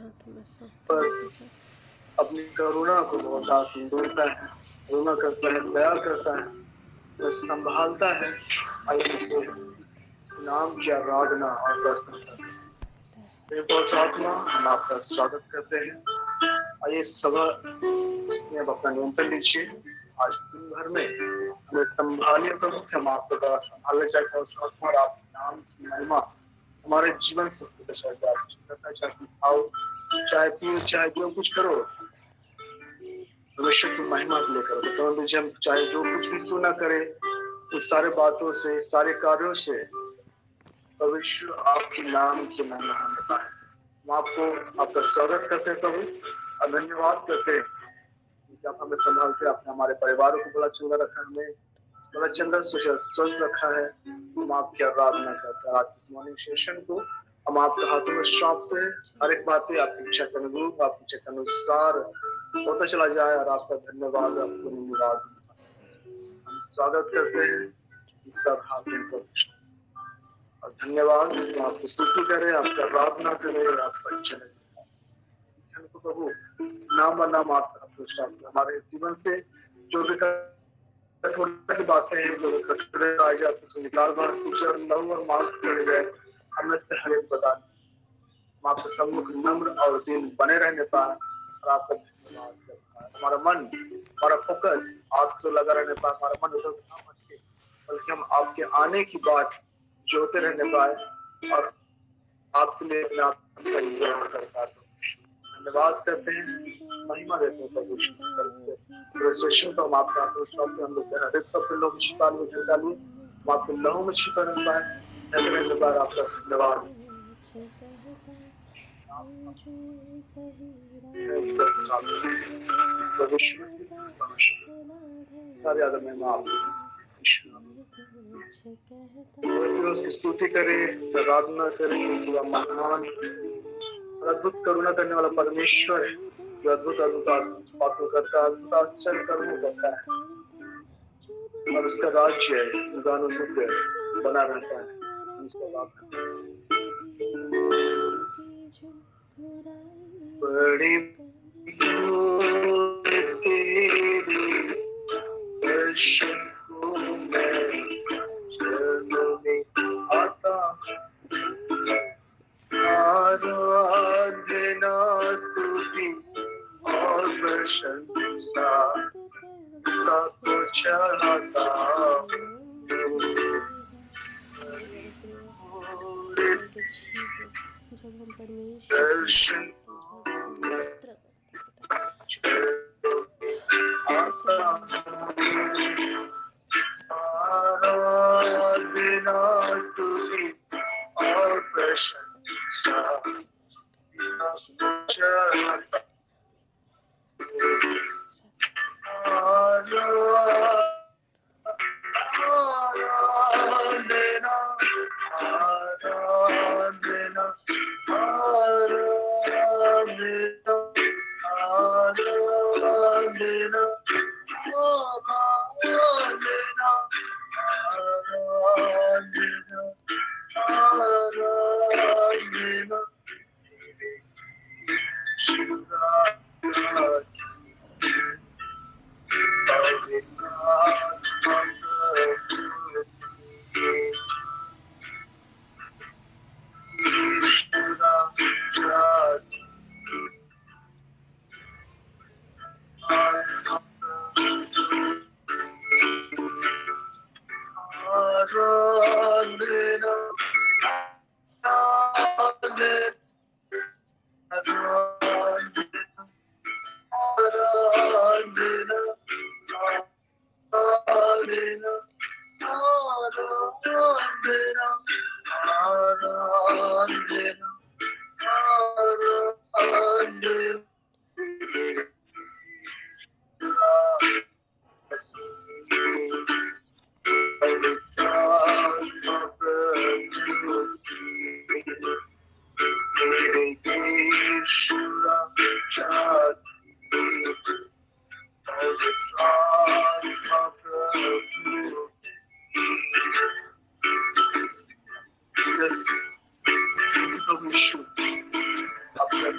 पर अपनी करुणा को बहुत आसन देता है, करुणा करता है, दया करता है, वह संभालता है। आइए उसके नाम की आराधना और प्रशंसा करें। पवित्र आत्मा, हम आपका स्वागत करते हैं। आइए सभा में अब अपना नियंत्रण लीजिए। आज दिन भर में हमें संभालिए प्रभु, कि हम आपके द्वारा संभाले जाए और आपके नाम की महिमा हमारे जीवन से होकर जाए। चाहे खाओ, चाहे पियो, चाहे जो कुछ करो, भविष्य की महिमा के लिए करो। तो हम चाहे जो कुछ भी क्यों ना करे, उस सारे बातों से, सारे कार्यों से भविष्य आपके नाम की महिमा होने पाए। हम आपको आपका स्वागत करते हैं प्रभु और धन्यवाद करते हैं कि आप हमें संभालते, आपने हमारे परिवारों को बड़ा चंगा रखा, हमें बड़ा चंगा स्वस्थ रखा है। हम आपकी आराधना करते हैं। आज इस मॉर्निंग सेशन को हम आपके हाथों में सौंपते हैं। हर एक बातें आपकी इच्छा के अनुरूप, आपकी इच्छा के अनुसार होता चला जाए और आपका धन्यवाद, आपको धन्यवाद। हम स्वागत करते हैं इस सब हाकिम को और धन्यवाद। हम आपकी स्तुति करें, आपका आराधना करें, आपका वचन को प्रभु नाम नाम आपका हमारे जीवन से जो भी कठोरता की बातें हैं, जो कठोर आ जाए तो निकाल बार टीचर लव और मार्क्स करे गए, हमें से हर एक बता हम आपके सम्मुख नम्र और दिन बने रहने पाए और आपका धन्यवाद करता है। हमारा मन, हमारा फोकस आपको लगा रहने पाए, हमारा मन उधर ना भटके, बल्कि हम आपके आने की बात जोते रहने पाए और आपके लिए अपने आप का इंतजार करता है। धन्यवाद करते हैं, महिमा देते हैं प्रभु। रजिस्ट्रेशन तो हम आपका हम लोग हर एक लोग छिपा लिए, छुटा लिए, हम आपके लहू में छिपा रह पाए। धन्यवाद आपका, धन्यवाद। सारे आदम में आप उसकी स्तुति करें, आराधना करें कि वह महान अद्भुत करुणा करने वाला परमेश्वर है, जो अद्भुत अद्भुत बातों करता है, अद्भुत आश्चर्य कर्मों करता है और उसका राज्य युगानुयुग बना रहता है। बड़ी दर्शन को मैं चलने आता, आराधना स्तुति और प्रशंसा को चढ़ाता दर्शन आराधना स्तुति और प्रशंसा चढ़ाता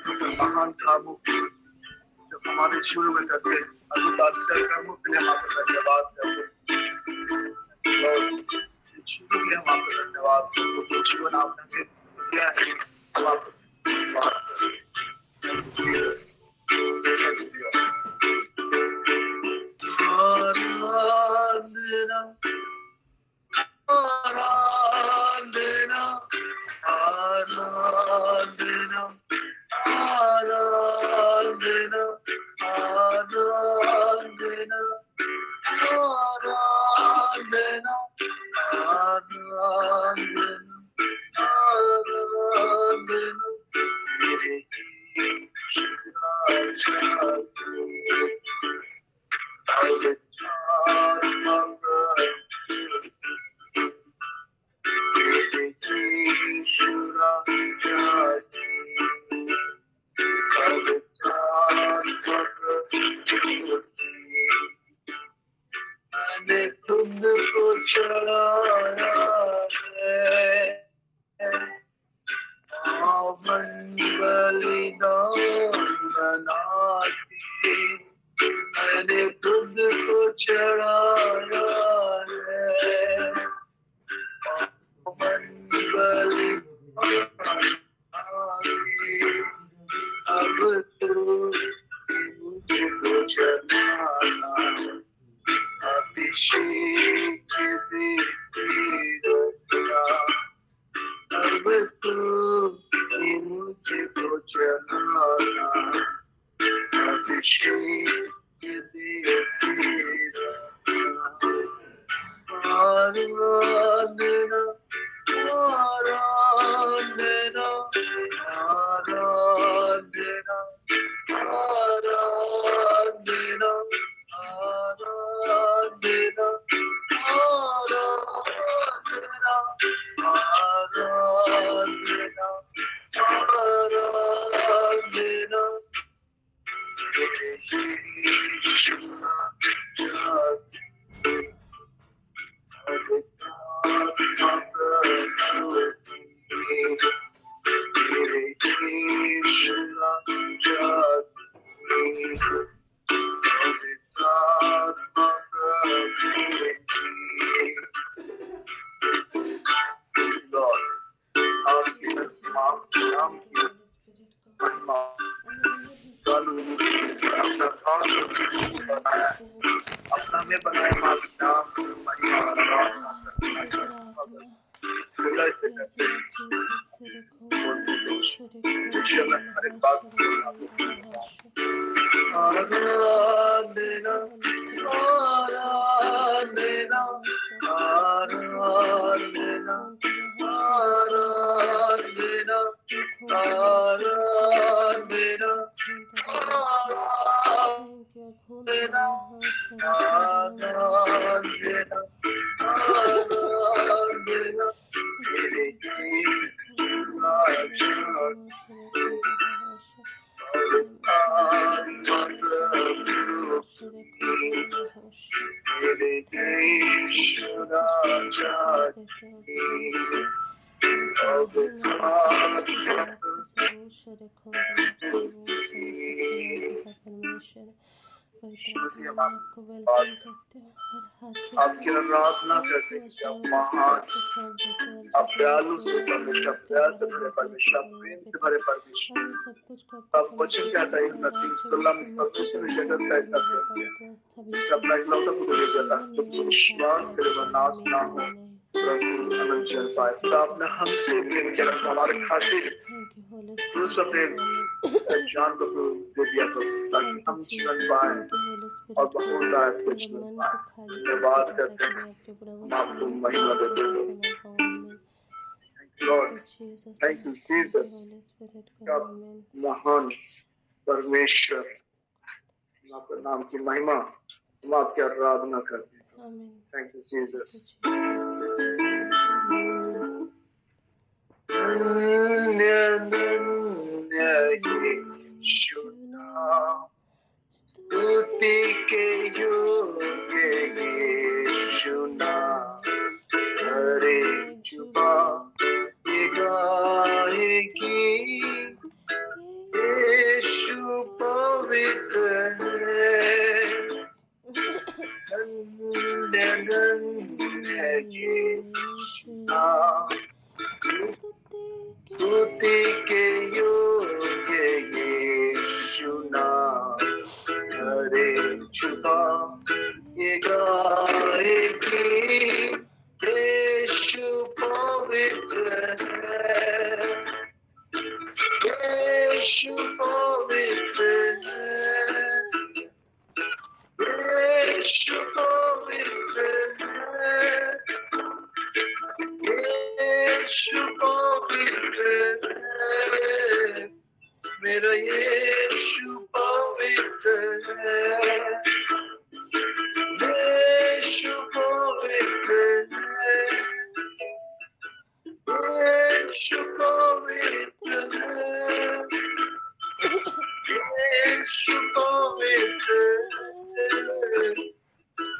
महान कामों जो हमारे शुरू में करते हैं, अद्भुत आश्चर्य कर्मों के लिए हम आपका धन्यवाद करते हैं। और शुरू के लिए हम आपका धन्यवाद करते हैं। जीवन आपने हमें दिया है, हम आपका धन्यवाद करते हैं। आराधना आराधना आराधना आराधना आराधना आराधना आराधना मेरे मैंने खुद को चढ़ाया है बलिदान बनाती, मैंने खुद को चढ़ाया है बलिदान, अब तू मुझको चढ़ाना, अभिषेक दे तेरा, अब तू मुझको चढ़ाना, अभिषेक दे तेरा। आराधना आराधना आराधना आराधना आराधना आराधना आराधना आराधना मेरे यीशु अपना में बनाए नाम हर एक बात आराधना आराधना आराधना आराधना आराधना आराधना आराधना आराधना मेरे आपकी आराधना करते हैं, महान आप दयालु से परमेश्वर, प्यार से भरे परमेश्वर, प्रेम से भरे परमेश्वर। आप वचन कहता है नथिंग तुलना में परमेश्वर ने जगत का इतना प्रेम किया, अपना इकलौता पुत्र दे दिया ताकि तुम विश्वास करे वह नाश ना हो परंतु अनंत जीवन पाए। तो आपने हमसे प्रेम किया, हमारे खातिर क्रूस पर अपने जान को दे दिया तो ताकि हम जीवन पाए और बहुतायत को जीवन पाए। धन्यवाद करते हैं, हम आपको महिमा देते हैं। Lord, thank you Jesus, आप महान परमेश्वर, आपके नाम की महिमा, हम आपकी आराधना करते हैं। Thank you Jesus. धन्य धन्य यीशु नाम, स्तुति के योग्य यीशु नाम, हरे जुबान गाएगी पवित्र है, धन्य धन्य यीशु नाम, स्तुति के योग्य यीशु नाम, हरे छुपा ये गाएगी, यीशु पवित्र है, यीशु पवित्र है, यीशु पवित्र है, यीशु पवित्र है, मेरा यीशु पवित्र है, यीशु पवित्र है, यीशु पवित्र है, यीशु पवित्र है,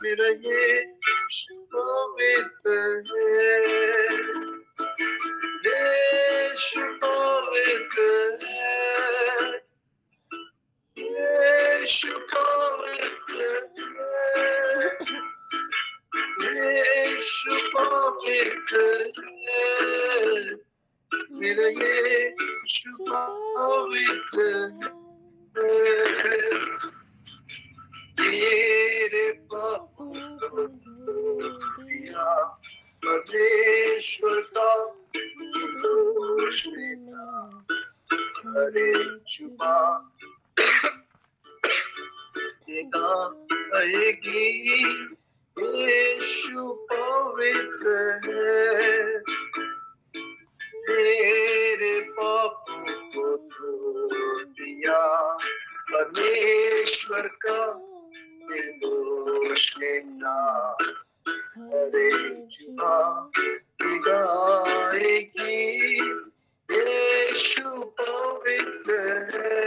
मेरा यीशु पवित्र है, यीशु पवित्र है, यीशु पवित्र है, यीशु पवित्र है, मेरा यीशु पवित्र है, तेरे पापों को धो दिया, परमेश्वर का दोष मिटा, हरे छुपा ये गाएगी, यीशु पवित्र है, तेरे पापों को धो दिया, परमेश्वर का निर्दोष मिटा, हरे छुपा ये गाएगी, यीशु पवित्र है,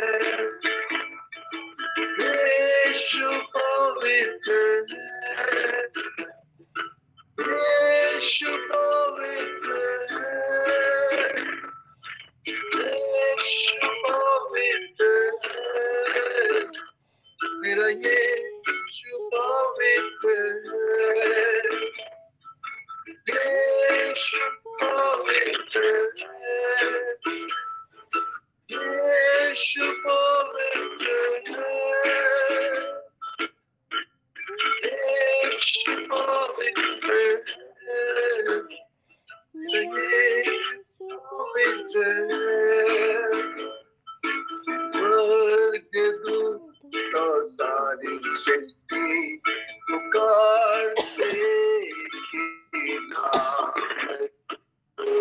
यीशु पवित्र है, यीशु पवित्र है, यीशु पवित्र है, मेरा यीशु पवित्र है, यीशु पवित्र है, यीशु पवित्र है, यीशु पवित्र है, यीशु पवित्र है, स्वर्गदूत और सारी सृष्टि पुकारते ही नाम को,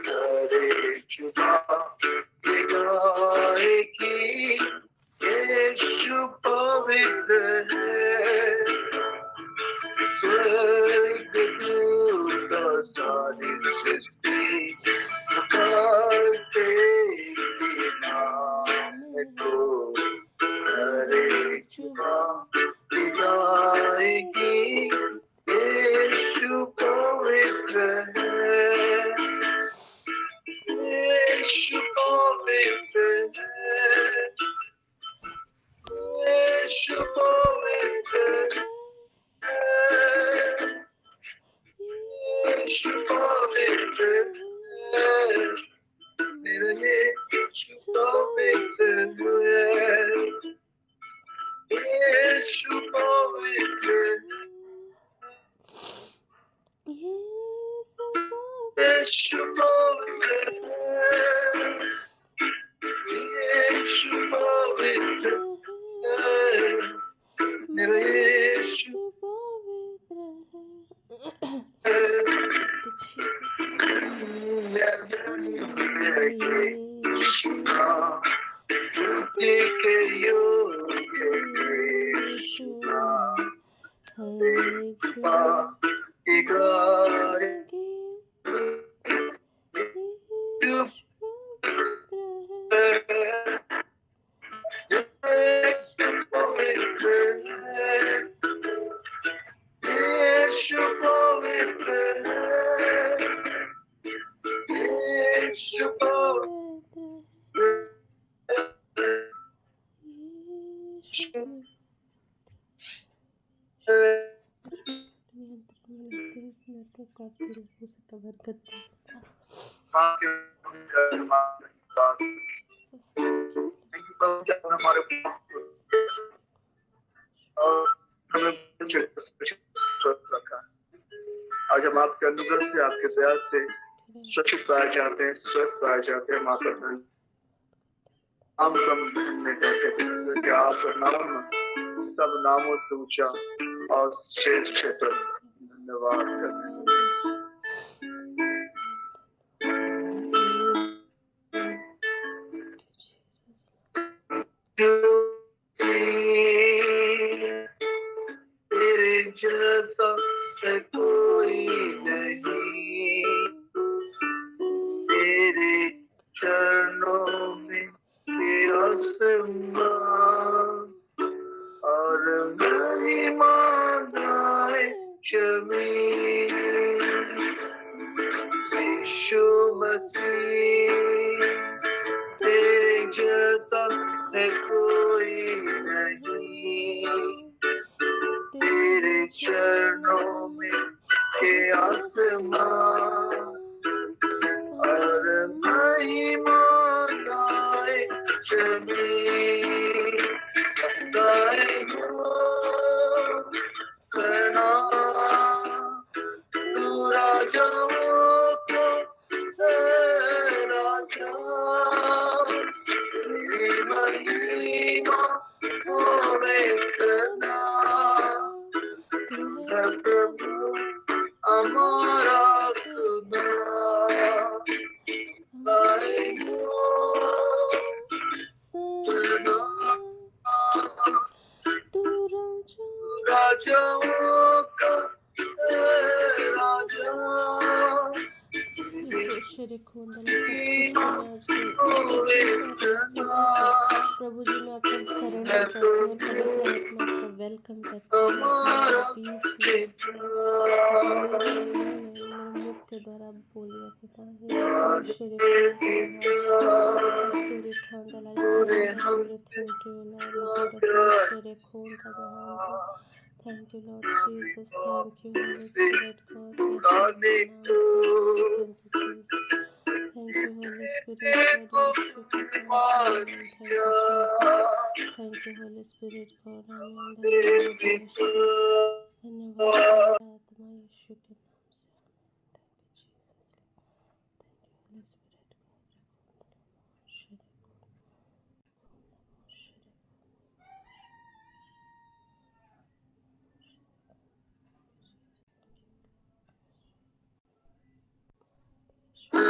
हरे छुपा ये गाएगी, यीशु पवित्र है, स्वर्गदूत और सारी सृष्टि पुकारते ही नाम को, हरे छुपा ये गाएगी, यीशु पवित्र है, यीशु पवित्र है, यीशु पवित्र है, यीशु पवित्र है, मेरा यीशु पवित्र है, यीशु पवित्र है, यीशु पवित्र है, यीशु पवित्र है, मेरा यीशु स्तुति के योग्य यीशु नाम, हरे छुपा ये गाएगी, यीशु पवित्र है, यीशु पवित्र है, यीशु पवित्र है, नेटवर्क काटते लोगों से कवर करते हमारे रखा। आज हम आपके अनुग्रह से, आपके दया से सुरक्षित पाए जाते हैं, स्वस्थ पाए जाते हैं। माता बहन हम में कहते हैं कि आपका नाम सब नामों से ऊंचा और श्रेष्ठ है। धन्यवाद करते हैं। तेरे जैसा कोई नहीं, तेरे चरणों में आसमान और महिमा गाए जमीन। यीशु मसीह तेरे जैसा है कोई नहीं, तेरे चरणों में के आसमान और महिमा गाए जमीन। गाए हो सना तू राजाओं को है राजा, तेरी महिमा होवे सदा। प्रभु हमारा खुदा गाए हो सदा। तू राजाओं का राजा, शरीर खोंदल सब कुछ में आज के प्रभु जी मैं आपको सरेंडर करती हूँ और पवित्र आत्मा आपका वेलकम करती हूँ बीच में मुख के द्वारा बोलिए पिता शरीर खोंदल everything to you Lord शरीर खोंदल Thank you, Lord Jesus. Thank you, Holy Spirit, God. Thank you, Jesus. Thank you, Holy Spirit, God. Thank you, Holy Spirit, God. Amen. धन्यवाद यीशु आत्मा यीशु के नाम से। Thank you, Jesus. Thank you,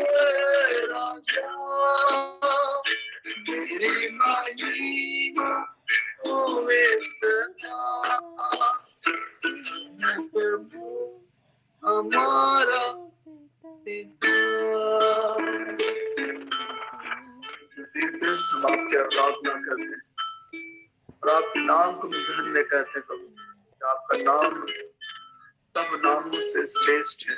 Holy Spirit, हमारा हम आपकी आराधना करते हैं और आपके नाम को धन्य कहते हैं प्रभु। आपका नाम सब नामों से श्रेष्ठ है,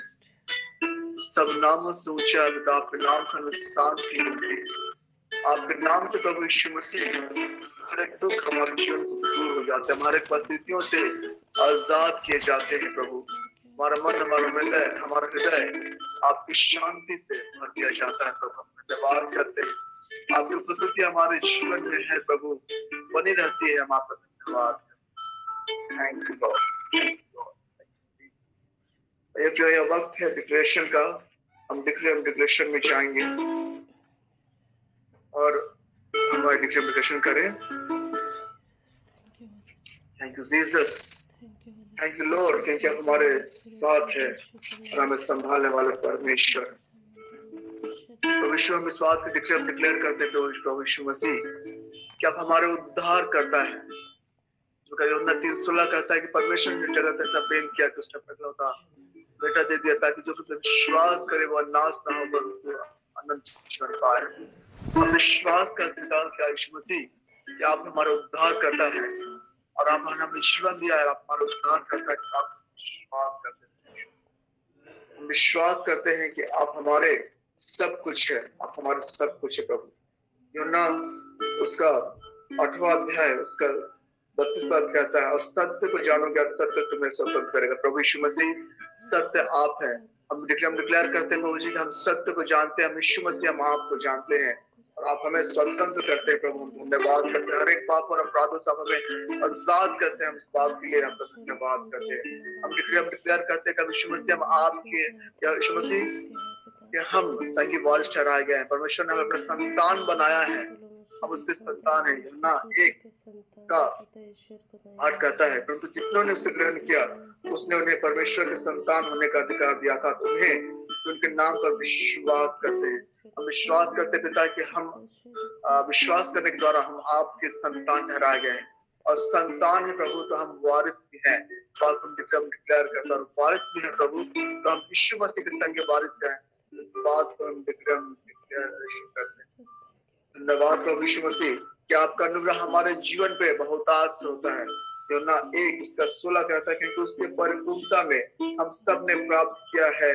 सब नामों से ऊंचा है। आपके नाम से हमें शांति मिलती है। आपके नाम से प्रभु यीशु मसीह हर एक दुख हमारे जीवन से दूर हो जाते हैं, हमारे परिस्थितियों से आजाद किए जाते हैं प्रभु। हमारा मन, हमारा हृदय आपकी शांति से भर दिया जाता है प्रभु। धन्यवाद करते हैं, आपकी उपस्थिति हमारे जीवन में है प्रभु, बनी रहती है। हम आपका धन्यवाद करते हैं। Thank you Lord. यह वक्त है डिक्लेरेशन का। हम डिक्लेरेशन में जाएंगे और हमारे डिक्लेरेशन करें। Thank you Jesus, thank you Lord, क्योंकि आप हमारे साथ है और हमें संभालने वाले परमेश्वर। प्रभु यीशु हम इस बात को डिक्लेयर करते हैं प्रभु यीशु मसीह कि आप हमारे उद्धार करता है। यूहन्ना 3:16 कहता है कि परमेश्वर ने जगत से ऐसा प्रेम किया कि उसने अपना इकलौता बेटा दे दिया ताकि जो विश्वास करे वो नाश ना हो बल्कि अनंत जीवन पाए। हम विश्वास करते हैं कि यीशु मसीह कि आप हमारा उद्धार करता है और आप हमें जीवन दिया है, आप हमारा उद्धार करता है। आप विश्वास करते हैं, हम विश्वास करते हैं कि आप हमारे सब कुछ है, आप हमारे सब कुछ है प्रभु। यूहन्ना उसका 8वां अध्याय उसका 32 पद कहता है, और सत्य को जानोगे और सत्य तुम्हें स्वतंत्र करेगा। प्रभु यीशु मसीह सत्य आप है। हम डिक्लेयर करते हैं प्रभु जी कि हम सत्य को जानते हैं, हम यीशु मसीह हम आपको जानते हैं और आप हमें स्वतंत्र करते हैं प्रभु। हम धन्यवाद करते हैं, हर एक पाप और अपराधों से आप हमें आजाद करते हैं। हम इस बात के लिए आपका धन्यवाद करते हैं। हम डिक्लेयर करते हैं कि यीशु मसीह हम आपके, या यीशु मसीह कि हम संगी वारिस ठहराए गए हैं। परमेश्वर ने हमें अपना संतान बनाया है, हम उसके संतान हैं। यूहन्ना 1:8 कहता है, परंतु जितनों ने उसे ग्रहण किया उसने उन्हें परमेश्वर के संतान होने का अधिकार दिया था, तुम्हें उनके नाम पर विश्वास करते हैं। हम विश्वास करते पिता कि हम विश्वास करने के द्वारा हम आपके संतान ठहराए गए हैं, और संतान है प्रभु तो हम वारिस भी हैं। बात हम डिक्लेयर करता हूँ, वारिस भी है प्रभु तो हम यीशु मसीह के संग वारिस हैं। इस बात को हम डिक्लेयर करते हैं। धन्यवाद प्रभु यीशु मसीह कि आपका अनुग्रह हमारे जीवन पे बहुतायत से होता है। यूहन्ना 1:16 कहता है, क्योंकि उसके परिपूर्णता में हम सब ने प्राप्त किया है,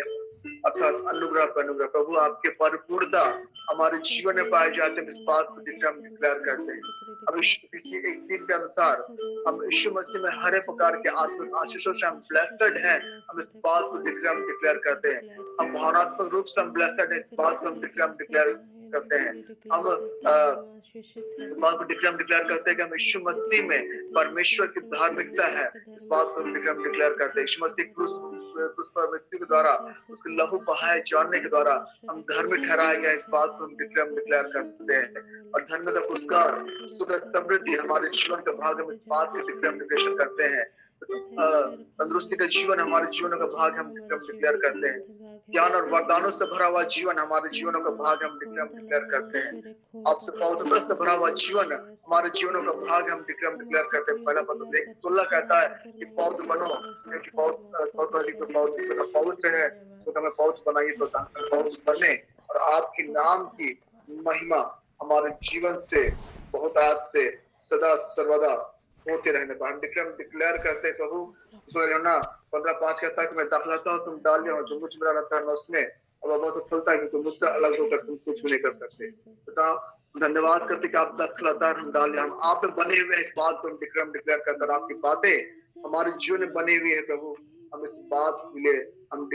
अर्थात अनुग्रह पर अनुग्रह। प्रभु आपके परिपूर्णता हमारे जीवन में पाए जाते हैं, इस बात को डिक्लेयर करते हैं। अब इसी 1:3 के अनुसार हम यीशु मसीह में हर एक प्रकार के आत्मिक आशीषों से हम ब्लेस्ड हैं। हम इस बात को डिक्लेयर करते हैं। हम भावनात्मक रूप से हम ब्लेस्ड हैं, इस बात को हम डिक्लेयर करते हैं। हम इस बात को डिक्लेयर करते हैं कि हम यीशु मसीह में परमेश्वर की धार्मिकता है, इस बात को हम डिक्लेयर करते हैं। यीशु मसीह क्रूस पर मृत्यु के द्वारा, उसके लहू बहाए जाने के द्वारा हम धर्मी ठहराए गए, इस बात को हम डिक्लेयर करते हैं। और धर्म का पुरस्कार, सुख समृद्धि हमारे जीवन का भाग, हम इस बात को डिक्लेयर करते हैं। तंदुरुस्ती का जीवन हमारे जीवनों का भाग हम डिक्लेयर करते हैं। ज्ञान और वरदानों से भरा हुआ जीवन हमारे जीवनों का भाग हम डिक्लेयर करते हैं। आपसे पवित्रता से भरा हुआ जीवन हमारे जीवनों का भाग हम डिक्लेयर करते हैं। पहला पद 1:16 कहता है कि पवित्र बनो, क्योंकि पवित्र है, तो हमें पवित्र बनाइए, तो पवित्र बने और आपकी नाम की महिमा हमारे जीवन से बहुत आज से सदा सर्वदा होते रहने पर हम डिक्लेयर करते हैं। प्रभु यूहन्ना 15:5 कहता है कि मैं दाखलता हूँ, तुम डालिए, और जो मुझ में रहता है मैं उसमें, और वह बहुत फलता है, क्योंकि मुझसे अलग होकर तुम कुछ भी नहीं कर सकते। धन्यवाद करते कि आप दाखलता हम डालिए, हम आप में बने हुए हैं, इस बात को हम डिक्लेयर करते हैं। आपकी बातें हमारे जीवन में बनी हुई है प्रभु, हम इस बात के लिए हम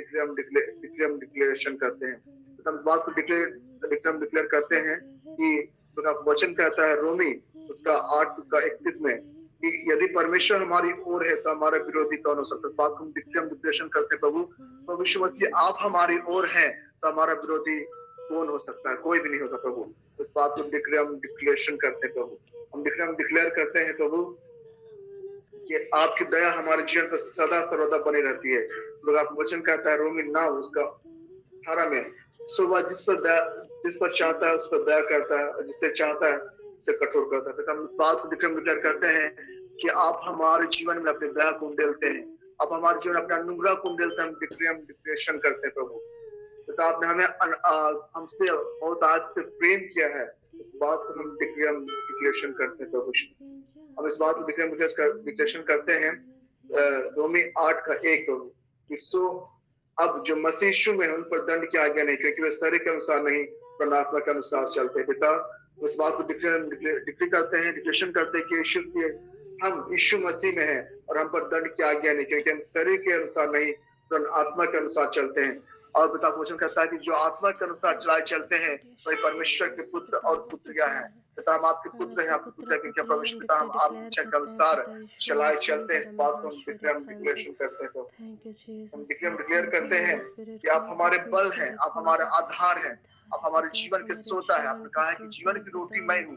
डिक्लेरेशन करते हैं। तो हम इस बात को डिक्लेयर करते हैं कि वचन कहता है रोमी उसका 8:31 में कि यदि परमेश्वर हमारी ओर है तो हमारा विरोधी कौन हो सकता है। इस बात को हम डिक्लेरेशन करते हैं प्रभु, तो यीशु मसीह आप हमारी ओर हैं तो हमारा विरोधी कौन हो सकता है, कोई भी नहीं होता प्रभु। इस बात को डिक्लेरेशन करते हैं प्रभु, हम डिक्लेयर करते हैं प्रभु कि आपकी दया हमारे जीवन पर सदा सर्वदा बनी रहती है। लोग आप वचन कहता है रोमी 9 उसका 18 में, सुबह जिस पर चाहता है उस पर दया करता है, और जिससे चाहता है उसे कठोर करता है। तो हम इस बात को डिक्लेयर करते हैं कि आप हमारे जीवन में अपने दया को उंडेलते हैं, आप हमारे जीवन अपने अनुग्रह को उंडेलते हैं। हम डिक्लेरेशन करते हैं प्रभु, तो आपने हमें हमसे बहुत आज से प्रेम किया है, इस बात को हम डिक्लेरेशन करते हैं प्रभु। हम इस बात को डिक्लेरेशन करते हैं रोमी 8:1 प्रभु, कि सो अब जो मसीह यीशु में उन पर दंड की आज्ञा नहीं, क्योंकि वे शरीर के अनुसार नहीं पर आत्मा के अनुसार चलते हैं। पिता इस बात को डिक्लेरेशन करते हैं कि हम यीशु मसीह में हैं और हम पर दंड की आज्ञा नहीं, क्योंकि हम शरीर के अनुसार नहीं पर आत्मा के अनुसार चलते हैं। और पिता वचन कहता है कि जो आत्मा के अनुसार चलाए चलते हैं वही परमेश्वर के पुत्र और पुत्रियां हैं। पिता हम आपके पुत्र हैं, आपके पुत्र हैं, क्योंकि परमेश्वर पिता हम आपकी इच्छा के अनुसार चलाए चलते हैं। इस बात को हम डिक्लेरेशन करते हैं। तो हम डिक्लेयर करते हैं कि आप हमारे बल हैं, आप हमारे आधार हैं, आप हमारे जीवन के सोता है। आपने कहा है कि जीवन की रोटी मैं हूँ,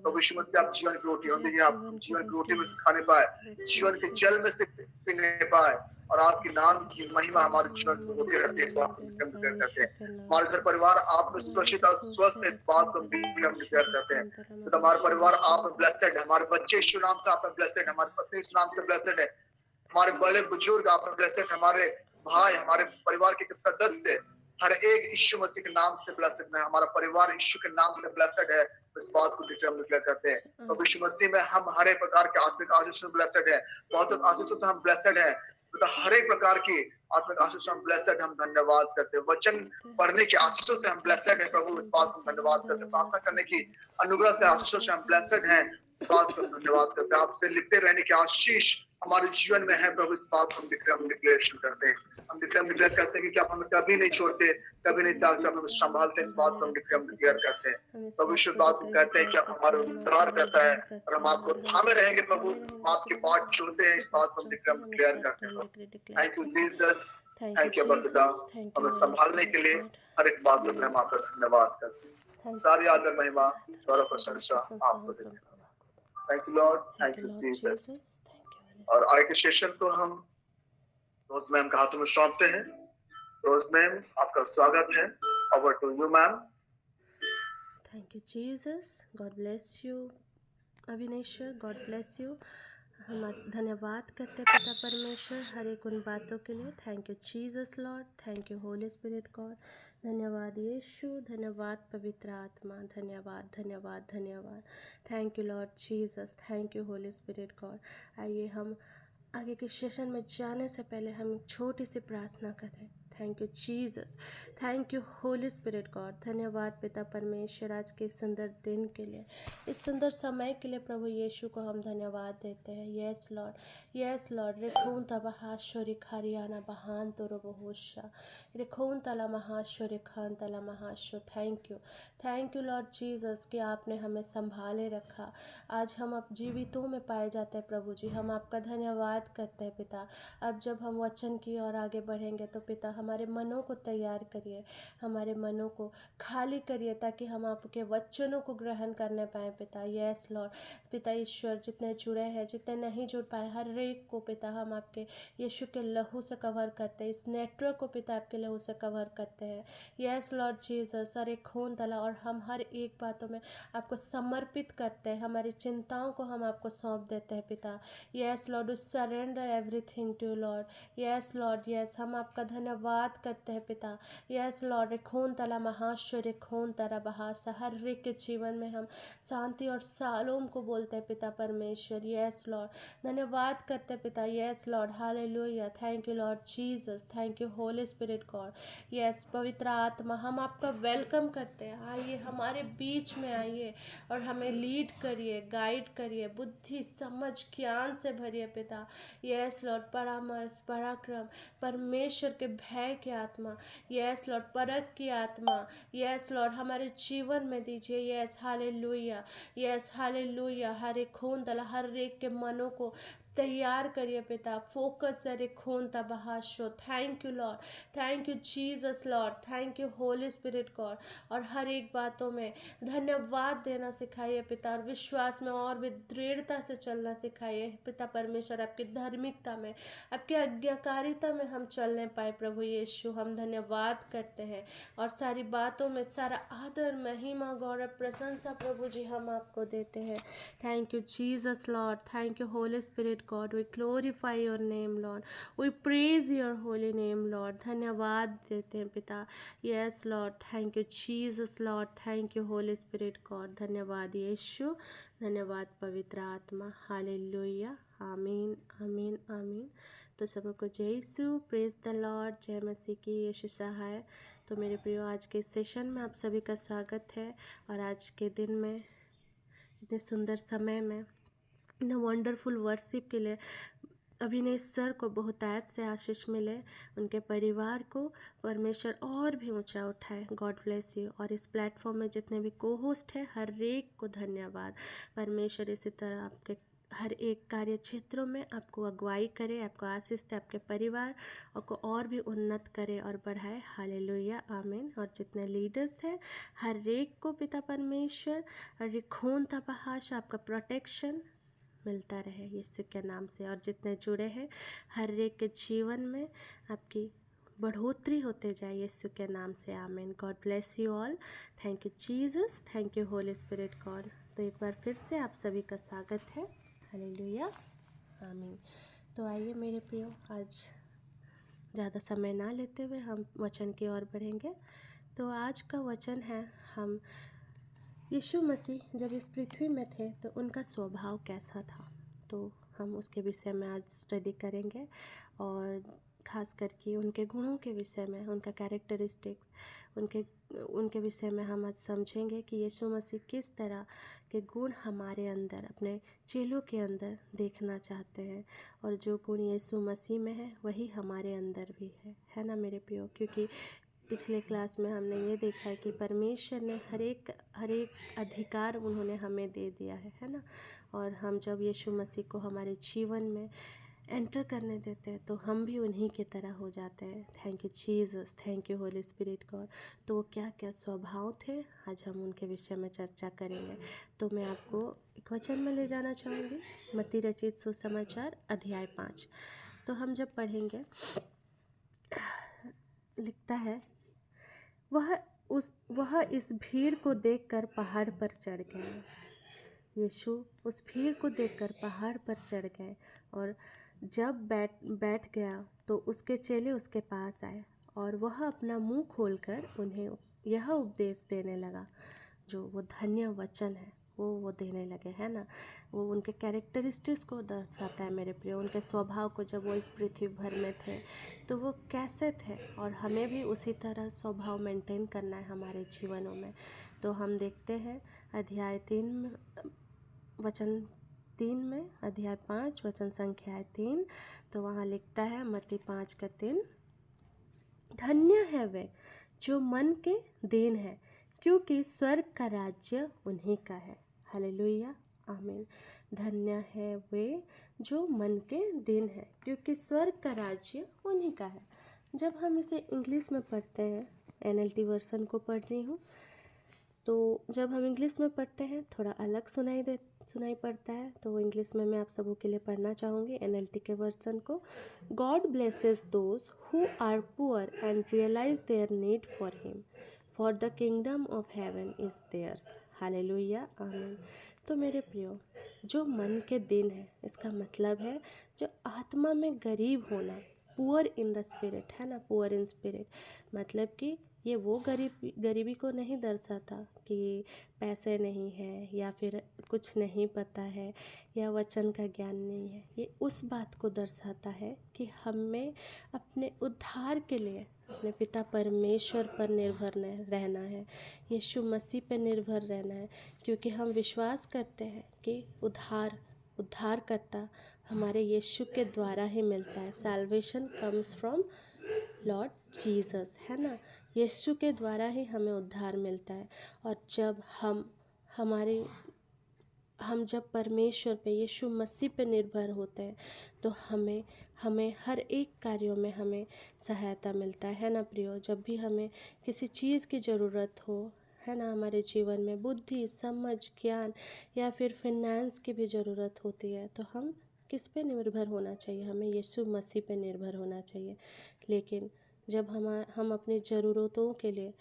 तो यीशु मसीह आप जीवन की रोटी होते हैं। आप जीवन की रोटी में से खाने पाए, जीवन के जल में से पीने पाए, और आपके नाम की महिमा हमारे जीवन से होती रहती है। इस बात को डिक्लेयर करते हैं। हमारे घर परिवार आप में सुरक्षित और स्वस्थ है, इस बात को हम डिक्लेयर करते हैं। तो हमारे परिवार आप में ब्लेसेड है, हमारे बच्चे यीशु नाम से आप में ब्लेसेड है, हमारी पत्नी यीशु नाम से ब्लेसेड है, हमारे बड़े बुजुर्ग आप में ब्लेसेड, हमारे भाई, हमारे परिवार के सदस्य हर एक यीशु मसीह के नाम से ब्लेसेड है, हमारा परिवार यीशु के नाम से ब्लेसेड है। इस बात को डिक्लेयर करते हैं। तो यीशु मसीह में हम हर एक प्रकार के आत्मिक आशीषों से ब्लेसेड है, बहुत आशीषों से हम ब्लेसेड है। पिता हर एक प्रकार की आत्मिक आशीष से हम ब्लेसेड, हम धन्यवाद करते हैं। वचन पढ़ने की आशीषों से हम ब्लेसेड हैं प्रभु, इस बात को हम धन्यवाद करते हैं। प्रार्थना करने की अनुग्रह से आशीषों से हम ब्लेसेड हैं, इस बात को हम धन्यवाद करते हैं। आपसे लिपटे रहने की आशीष हमारे जीवन में है प्रभु, इस बात को हम डिक्लेरेशन करते हैं। हम डिक्लेयर करते हैं कि आप हमें कभी नहीं छोड़ते, कभी नहीं टालते, आप हमें संभालते हैं, इस बात को हम डिक्लेयर करते हैं। प्रभु इस बात को कहते हैं कि आप हमारे उद्धार करता है और हम आपको थामे रहेंगे प्रभु, हम आपकी बाट चुनते हैं, इस बात को हम डिक्लेयर करते हैं। Thank you Jesus, thank you पिता, हमें संभालने के लिए हर एक बात में हम आपका धन्यवाद करते हैं। सारी आदर महिमा गौरव प्रशंसा आपको देते हैं। Thank you Lord, thank you Jesus. और आगे के सेशन को हम रोज मैम के हाथों में सौंपते हैं। रोज मैम, आपका स्वागत है। Over to you ma'am. Thank you Jesus, God bless you Avineshwar, God bless you. हम धन्यवाद करते हैं पिता परमेश्वर हर एक उन बातों के लिए। Thank you Jesus Lord, thank you Holi spirit God. धन्यवाद यीशु, धन्यवाद पवित्र आत्मा, धन्यवाद धन्यवाद धन्यवाद। Thank you Lord Jesus, thank you Holi spirit God. आइए हम आगे के सेशन में जाने से पहले हम एक छोटी सी प्रार्थना करें। Thank you Jesus, thank you Holi spirit God. धन्यवाद पिता परमेश्वर आज के इस सुंदर दिन के लिए, इस सुंदर समय के लिए प्रभु यीशु को हम धन्यवाद देते हैं। Yes Lord, yes Lord. रेखून तबाहाशोरी खारियाना बहान तोरो बहुशा, रेखून तला महाशोरी खान तला महाशो। थैंक यू लॉर्ड जीसस कि आपने हमें संभाले रखा। आज हम अब जीवितों में पाए जाते हैं प्रभु जी, हम आपका धन्यवाद करते हैं पिता। अब जब हम वचन की ओर आगे बढ़ेंगे तो पिता हमारे मनों को तैयार करिए, हमारे मनों को खाली करिए ताकि हम आपके वचनों को ग्रहण करने पाए पिता। यस लॉर्ड, पिता ईश्वर जितने जुड़े हैं, जितने नहीं जुड़ पाए, हर एक को पिता हम आपके यीशु के लहू से कवर करते हैं। इस नेटवर्क को पिता आपके लहू से कवर करते हैं। यस लॉर्ड जीसस, हर एक खून तला और हम हर एक बातों में आपको समर्पित करते हैं। हमारी चिंताओं को हम आपको सौंप देते हैं पिता। Yes Lord, we surrender everything to Lord. Yes Lord, yes हम आपका धन्यवाद करते हैं पिता। यस लॉर्ड, खून तला महाश्वर खून तला बहासा, हर एक के जीवन में हम शांति और सालोम को बोलते हैं पिता परमेश्वर। यस लॉर्ड, धन्यवाद करते हैं पिता। Yes Lord, hallelujah. Thank you Lord Jesus, thank you Holi spirit God. Yes पवित्र आत्मा, हम आपका वेलकम करते हैं। आइए हमारे बीच में आइए और हमें लीड करिए, गाइड करिए, बुद्धि समझ ज्ञान से भरिए पिता। यस लॉर्ड, परामर्श पराक्रम परमेश्वर के भय की आत्मा, यस लॉर्ड परख की आत्मा, यस लॉर्ड हमारे जीवन में दीजिए। Yes hallelujah, yes hallelujah. हर एक खून तला हर एक के मनों को तैयार करिए पिता। फोकस करे खून तबाहाशो। Thank you Lord, thank you Jesus Lord, thank you Holi spirit God. और हर एक बातों में धन्यवाद देना सिखाइए पिता, और विश्वास में और भी दृढ़ता से चलना सिखाइए पिता परमेश्वर। आपकी धार्मिकता में, आपकी आज्ञाकारिता में हम चलने पाए प्रभु यीशु। हम धन्यवाद करते हैं और सारी बातों में सारा आदर महिमा गौरव प्रशंसा प्रभु जी हम आपको देते हैं। Thank you Jesus Lord, thank you Holi spirit God. We glorify your name Lord, we praise your holy name Lord. धन्यवाद देते हैं पिता। Yes Lord, thank you Jesus Lord, thank you Holi spirit God. धन्यवाद यीशु, धन्यवाद पवित्र आत्मा। हालेलुया, आमीन आमीन आमीन। तो सबको जय यीशु, प्रेज द लॉर्ड, जय मसीह की, यीशु सहाय। तो मेरे प्रियो, आज के सेशन में आप सभी का स्वागत है। और आज के दिन में, इतने सुंदर समय में, इन वंडरफुल वर्शिप के लिए अविनेश सर को बहुतायत से आशीष मिले, उनके परिवार को परमेश्वर और भी ऊंचा उठाए। God bless you. और इस प्लेटफॉर्म में जितने भी को होस्ट हैं, हर एक को धन्यवाद। परमेश्वर इसी तरह आपके हर एक कार्य क्षेत्रों में आपको अगुवाई करे, आपको आशीष दे, आपके परिवार को और भी उन्नत करे और बढ़ाए। हालेलुया, आमीन। और जितने लीडर्स हैं, हर एक को पिता परमेश्वर और खून तबाहाश आपका प्रोटेक्शन मिलता रहे यीशु के नाम से। और जितने जुड़े हैं, हर एक के जीवन में आपकी बढ़ोतरी होते जाए यीशु के नाम से, आमीन। God bless you all. Thank you Jesus, thank you Holi spirit God. तो एक बार फिर से आप सभी का स्वागत है। Hallelujah, amen. तो आइए मेरे प्रियो, आज ज़्यादा समय ना लेते हुए हम वचन की ओर बढ़ेंगे। तो आज का वचन है, हम यीशु मसीह जब इस पृथ्वी में थे तो उनका स्वभाव कैसा था। तो हम उसके विषय में आज स्टडी करेंगे और ख़ास करके उनके गुणों के विषय में, उनका कैरेक्टरिस्टिक्स, उनके उनके विषय में हम आज समझेंगे कि यीशु मसीह किस तरह के गुण हमारे अंदर, अपने चेलों के अंदर देखना चाहते हैं, और जो गुण यीशु मसीह में है वही हमारे अंदर भी है ना मेरे प्रियो। क्योंकि पिछले क्लास में हमने ये देखा है कि परमेश्वर ने हर एक अधिकार उन्होंने हमें दे दिया है ना। और हम जब यीशु मसीह को हमारे जीवन में एंटर करने देते हैं तो हम भी उन्हीं की तरह हो जाते हैं। Thank you Jesus, thank you Holi spirit God. तो वो क्या क्या स्वभाव थे, आज हम उनके विषय में चर्चा करेंगे। तो मैं आपको एक वचन में ले जाना चाहूँगी, मत्ती रचित सुसमाचार अध्याय 5। तो हम जब पढ़ेंगे, लिखता है, वह इस भीड़ को देखकर पहाड़ पर चढ़ गए। यीशु उस भीड़ को देखकर पहाड़ पर चढ़ गए, और जब बैठ गया तो उसके चेले उसके पास आए, और वह अपना मुंह खोलकर उन्हें यह उपदेश देने लगा। जो वो धन्य वचन है वो देने लगे, है ना। वो उनके कैरेक्टरिस्टिक्स को दर्शाता है मेरे प्रिय, उनके स्वभाव को। जब वो इस पृथ्वी भर में थे तो वो कैसे थे, और हमें भी उसी तरह स्वभाव मेंटेन करना है हमारे जीवनों में। तो हम देखते हैं अध्याय 3 वचन 3 में, अध्याय 5 वचन संख्या 3। तो वहाँ लिखता है मत्ती 5:3, धन्य है वे जो मन के दीन है, क्योंकि स्वर्ग का राज्य उन्हीं का है। हालेलुया, आमीन। धन्य है वे जो मन के दीन है, क्योंकि स्वर्ग का राज्य उन्हीं का है। जब हम इसे इंग्लिश में पढ़ते हैं, NLT वर्सन को पढ़ रही हूँ, तो जब हम इंग्लिश में पढ़ते हैं थोड़ा अलग सुनाई पड़ता है। तो इंग्लिश में मैं आप सबों के लिए पढ़ना चाहूँगी NLT के वर्सन को। God blesses those who are poor and realise their need for him, for the kingdom of heaven is theirs. Hallelujah, amen. तो मेरे प्रियो, जो मन के दिन है, इसका मतलब है जो आत्मा में गरीब होना, पुअर इन द स्पिरिट, है ना, पुअर इन स्पिरिट। मतलब कि ये वो गरीबी को नहीं दर्शाता कि पैसे नहीं है या फिर कुछ नहीं पता है या वचन का ज्ञान नहीं है। ये उस बात को दर्शाता है कि हमें अपने उद्धार के लिए अपने पिता परमेश्वर पर निर्भर रहना है, यीशु मसीह पर निर्भर रहना है। क्योंकि हम विश्वास करते हैं कि उद्धार करता हमारे यीशु के द्वारा ही मिलता है। Salvation comes from Lord Jesus, है ना। यीशु के द्वारा ही हमें उद्धार मिलता है। और जब हम जब परमेश्वर पे, यीशु मसीह पे निर्भर होते हैं तो हमें हर एक कार्यों में हमें सहायता मिलता है ना प्रियो। जब भी हमें किसी चीज़ की ज़रूरत हो, है ना, हमारे जीवन में बुद्धि, समझ, ज्ञान या फिर फाइनेंस की भी ज़रूरत होती है, तो हम किस पे निर्भर होना चाहिए? हमें यीशु मसीह पे निर्भर होना चाहिए। लेकिन जब हम अपनी ज़रूरतों के लिए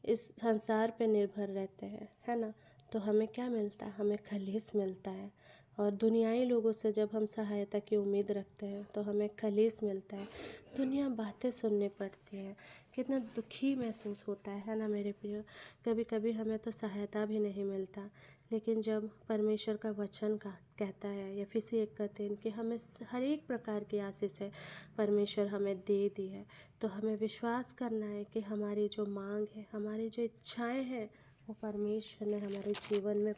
इस संसार पे निर्भर रहते हैं, है ना, तो हमें क्या मिलता है? हमें खलीस मिलता है। और दुनियाई लोगों से जब हम सहायता की उम्मीद रखते हैं तो हमें खलीस मिलता है। दुनिया बातें सुननी पड़ती है, कितना दुखी महसूस होता है ना मेरे प्रिय। कभी कभी हमें तो सहायता भी नहीं मिलता, लेकिन जब परमेश्वर का वचन कहता है, या फिर एक कहते हैं कि हमें हर एक प्रकार की आशीष है परमेश्वर हमें दे दी है, तो हमें विश्वास करना है कि हमारी जो मांग है, हमारी जो इच्छाएं हैं, वो परमेश्वर ने हमारे जीवन में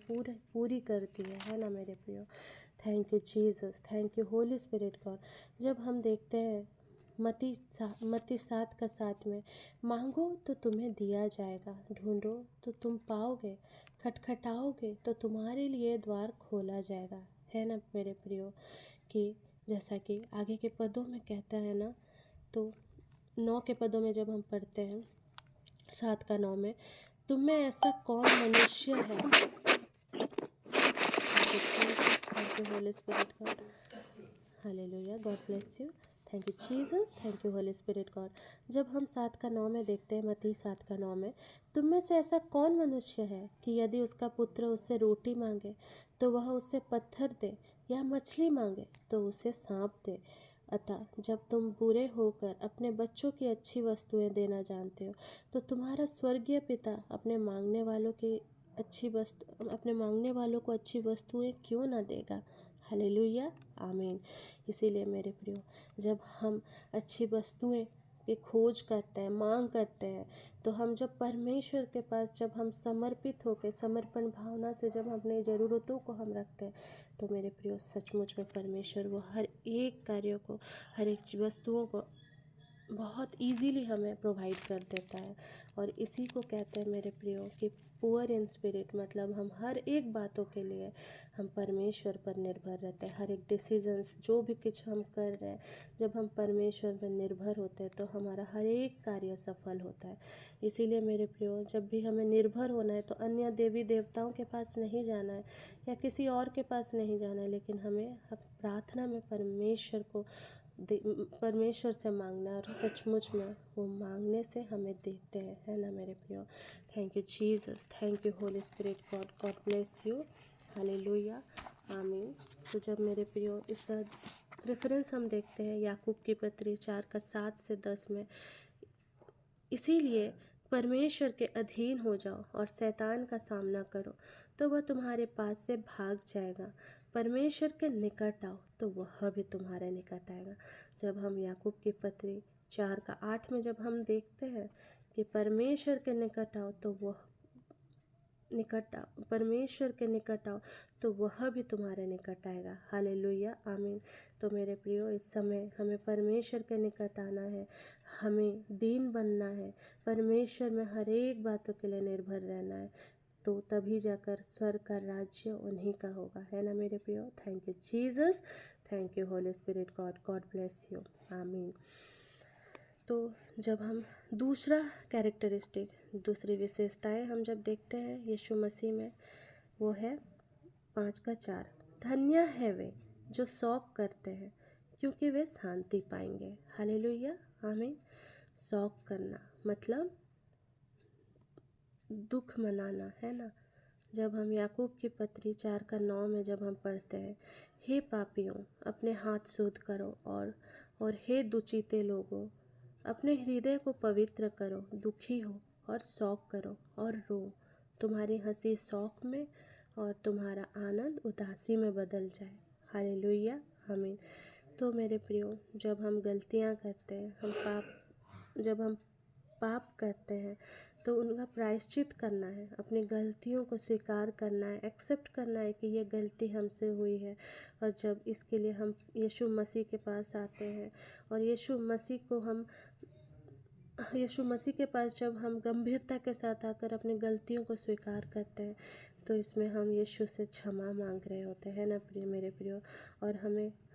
पूरी कर दी है ना मेरे प्रियो। Thank you Jesus, thank you Holi spirit God. जब हम देखते हैं मत्ती 7:7 में, मांगो तो तुम्हें दिया जाएगा, ढूंढो तो तुम पाओगे, खटखटाओगे तो तुम्हारे लिए द्वार खोला जाएगा, है ना मेरे प्रियो। कि जैसा कि आगे के पदों में कहता है ना, तो 9 के पदों में जब हम पढ़ते हैं, 7-9 में, तुम में ऐसा कौन मनुष्य है, thank you Holi spirit God, hallelujah, God bless you, thank you Jesus, thank you Holi spirit God. जब हम 7-9 में देखते हैं, मत्ती 7-9 में, तुम में से ऐसा कौन मनुष्य है कि यदि उसका पुत्र उससे रोटी मांगे तो वह उससे पत्थर दे, या मछली मांगे तो उसे सांप दे। अतः जब तुम बुरे होकर अपने बच्चों की अच्छी वस्तुएं देना जानते हो, तो तुम्हारा स्वर्गीय पिता अपने मांगने वालों को अच्छी वस्तुएं क्यों ना देगा। हालेलुया, आमीन। इसीलिए मेरे प्रियो, जब हम अच्छी वस्तुएं की खोज करते हैं, मांग करते हैं, तो हम जब परमेश्वर के पास जब हम समर्पित होकर समर्पण भावना से जब अपनी ज़रूरतों को हम रखते हैं, तो मेरे प्रियो सचमुच में परमेश्वर वो हर एक कार्यों को, हर एक वस्तुओं को बहुत इजीली हमें प्रोवाइड कर देता है। और इसी को कहते हैं मेरे प्रियो कि पुअर इन स्पिरिट, मतलब हम हर एक बातों के लिए हम परमेश्वर पर निर्भर रहते हैं। हर एक डिसीजंस जो भी कुछ हम कर रहे हैं, जब हम परमेश्वर पर निर्भर होते हैं तो हमारा हर एक कार्य सफल होता है। इसीलिए मेरे प्रियो, जब भी हमें निर्भर होना है तो अन्य देवी देवताओं के पास नहीं जाना है या किसी और के पास नहीं जाना है, लेकिन हमें प्रार्थना में परमेश्वर से मांगना है। और सचमुच में वो मांगने से हमें देते हैं, है ना मेरे प्रियो। Thank you Jesus, thank you Holi spirit, God God bless you, hallelujah, amen. तो जब मेरे प्रियो इसका रेफरेंस हम देखते हैं याकूब की पत्री 4:7 से 10 में, इसीलिए परमेश्वर के अधीन हो जाओ और शैतान का सामना करो तो वह तुम्हारे पास से भाग जाएगा। परमेश्वर के निकट आओ तो वह भी तुम्हारे निकट आएगा। जब हम याकूब की पत्री 4:8 में जब हम देखते हैं कि परमेश्वर के निकट आओ तो वह परमेश्वर के निकट आओ तो वह भी तुम्हारे निकट आएगा। Hallelujah, amen. तो मेरे प्रियो, इस समय हमें परमेश्वर के निकट आना है, हमें दीन बनना है, परमेश्वर में हर एक बातों के लिए निर्भर रहना है, तो तभी जाकर स्वर्ग का राज्य उन्हीं का होगा, है ना मेरे प्रियो। Thank you Jesus, thank you Holi spirit, God God bless you, आमीन। तो जब हम दूसरी विशेषताएं हम जब देखते हैं यीशु मसीह में, वो है 5:4, धन्य है वे जो शौक करते हैं क्योंकि वे शांति पाएंगे। हालेलुया, आमीन। शौक करना मतलब दुख मनाना, है ना। जब हम याकूब की पत्री 4:9 में जब हम पढ़ते हैं, हे पापियों अपने हाथ शुद्ध करो और हे दुचिते लोगों अपने हृदय को पवित्र करो, दुखी हो और शौक करो और रो, तुम्हारी हंसी शौक में और तुम्हारा आनंद उदासी में बदल जाए। Hallelujah, amen. तो मेरे प्रियो, जब हम गलतियां करते हैं, जब हम पाप करते हैं तो उनका प्रायश्चित करना है, अपनी गलतियों को स्वीकार करना है, एक्सेप्ट करना है कि ये गलती हमसे हुई है। और जब इसके लिए हम यीशु मसीह के पास आते हैं और यीशु मसीह के पास जब हम गंभीरता के साथ आकर अपनी गलतियों को स्वीकार करते हैं, तो इसमें हम यीशु से क्षमा मांग रहे होते हैं ना मेरे प्रियो। और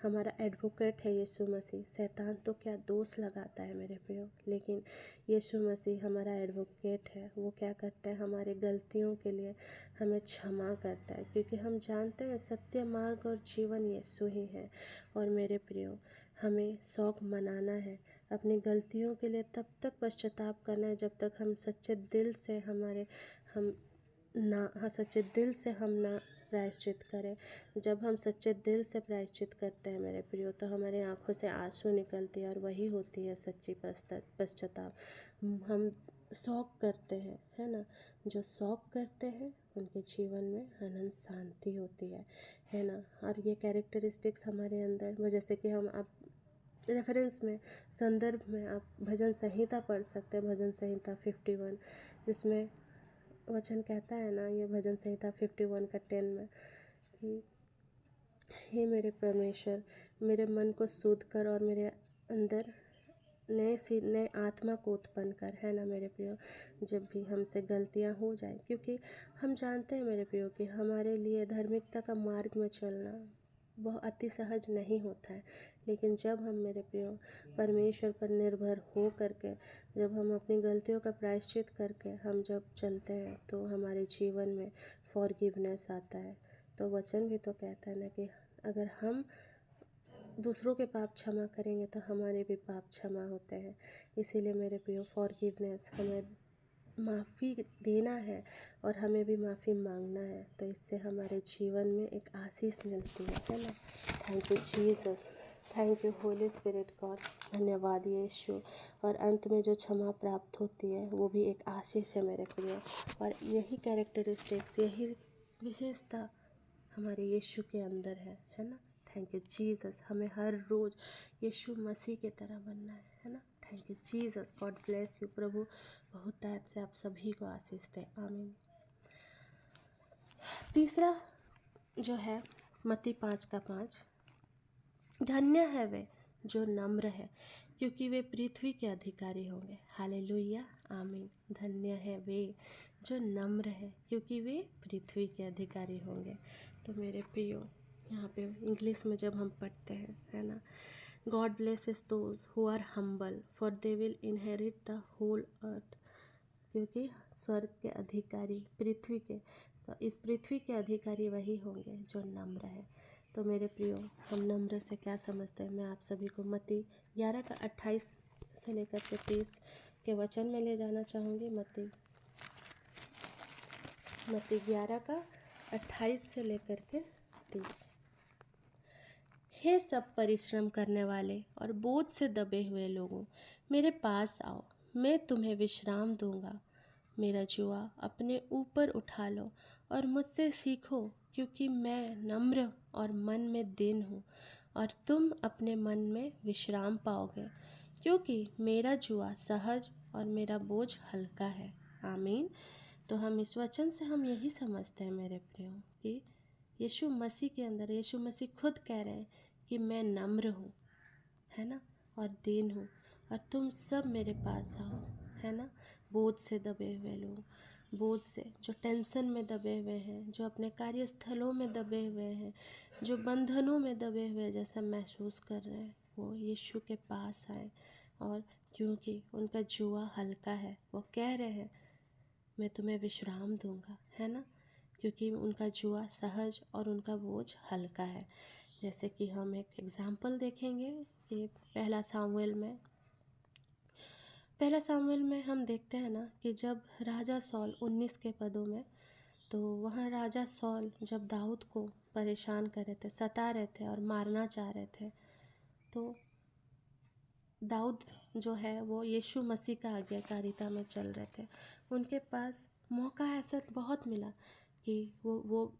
हमारा एडवोकेट है यीशु मसीह। शैतान तो क्या दोष लगाता है मेरे प्रियो, लेकिन यीशु मसीह हमारा एडवोकेट है। वो क्या करता है, हमारे गलतियों के लिए हमें क्षमा करता है, क्योंकि हम जानते हैं सत्य मार्ग और जीवन यीशु ही है। और मेरे प्रियो, हमें शौक मनाना है, अपनी गलतियों के लिए तब तक पश्चाताप करना है जब तक हम सच्चे दिल से हम ना प्रायश्चित करें। जब हम सच्चे दिल से प्रायश्चित करते हैं मेरे प्रियो, तो हमारे आंखों से आंसू निकलती है और वही होती है सच्ची पश्चाताप। हम शौक करते हैं, है ना। जो शौक करते हैं उनके जीवन में अनंत शांति होती है ना। और ये कैरेक्टरिस्टिक्स हमारे अंदर, वो जैसे कि हम आप रेफरेंस में, संदर्भ में आप भजन संहिता पढ़ सकते हैं, भजन संहिता 51, जिसमें वचन कहता है ना, ये भजन संहिता 51:10 में कि हे मेरे परमेश्वर, मेरे मन को शुद्ध कर और मेरे अंदर नए आत्मा को उत्पन्न कर, है ना मेरे प्रियो। जब भी हमसे गलतियां हो जाए, क्योंकि हम जानते हैं मेरे प्रियो कि हमारे लिए धार्मिकता का मार्ग में चलना बहुत अति सहज नहीं होता है, लेकिन जब हम मेरे प्रियो परमेश्वर पर निर्भर हो करके, जब हम अपनी गलतियों का प्रायश्चित करके हम जब चलते हैं, तो हमारे जीवन में फॉरगिवनेस आता है। तो वचन भी तो कहता है ना कि अगर हम दूसरों के पाप क्षमा करेंगे तो हमारे भी पाप क्षमा होते हैं। इसीलिए मेरे प्रियो, फॉरगिवनेस, हमें माफ़ी देना है और हमें भी माफ़ी मांगना है, तो इससे हमारे जीवन में एक आशीष मिलती है ना। Thank you Jesus, thank you Holi spirit God, धन्यवाद यीशु। और अंत में जो क्षमा प्राप्त होती है वो भी एक आशीष है मेरे प्रिय। और यही कैरेक्टरिस्टिक्स, यही विशेषता हमारे यीशु के अंदर है ना। Thank you Jesus. हमें हर रोज़ यीशु मसीह की तरह बनना है ना। Thank you Jesus. God bless you. प्रभु बहुत टाइप से आप सभी को आशीष दे। आमीन। तीसरा जो है मत्ती 5:5, धन्य है वे जो नम्र है क्योंकि वे पृथ्वी के अधिकारी होंगे। हालेलुया। आमीन। धन्य है वे जो नम्र है क्योंकि वे पृथ्वी के अधिकारी होंगे। तो मेरे प्रियो, यहाँ पे इंग्लिश में जब हम पढ़ते हैं है ना, God blesses those who are humble for they will inherit the whole earth. क्योंकि स्वर्ग के अधिकारी पृथ्वी के, इस पृथ्वी के अधिकारी वही होंगे जो नम्र है। तो मेरे प्रियो, हम नम्र से क्या समझते हैं, मैं आप सभी को मत्ती 11:28 से लेकर के 30 के वचन में ले जाना चाहूँगी। मत्ती 11:28 से लेकर के 30। हे सब परिश्रम करने वाले और बोझ से दबे हुए लोगों, मेरे पास आओ, मैं तुम्हें विश्राम दूंगा। मेरा जुआ अपने ऊपर उठा लो और मुझसे सीखो, क्योंकि मैं नम्र और मन में दीन हूँ, और तुम अपने मन में विश्राम पाओगे, क्योंकि मेरा जुआ सहज और मेरा बोझ हल्का है। आमीन। तो हम इस वचन से हम यही समझते हैं मेरे प्रियो कि यीशु मसीह के अंदर यीशु मसीह खुद कह रहे हैं कि मैं नम्र हूँ, है ना, और दीन हूँ, और तुम सब मेरे पास आओ, है ना। बोझ से दबे हुए लोग, बोझ से जो टेंशन में दबे हुए हैं, जो अपने कार्यस्थलों में दबे हुए हैं, जो बंधनों में दबे हुए जैसा महसूस कर रहे हैं, वो यीशु के पास आए। और क्योंकि उनका जुआ हल्का है, वो कह रहे हैं मैं तुम्हें विश्राम दूंगा, है ना, क्योंकि उनका जुआ सहज और उनका बोझ हल्का है। जैसे कि हम एक एग्जाम्पल देखेंगे कि पहला सामुएल में हम देखते हैं ना कि जब राजा सॉल 19 के पदों में, तो वहाँ राजा सॉल जब दाऊद को परेशान कर रहे थे, सता रहे थे और मारना चाह रहे थे, तो दाऊद जो है वो यीशु मसीह का आज्ञाकारिता में चल रहे थे। उनके पास मौका ऐसा बहुत मिला कि वो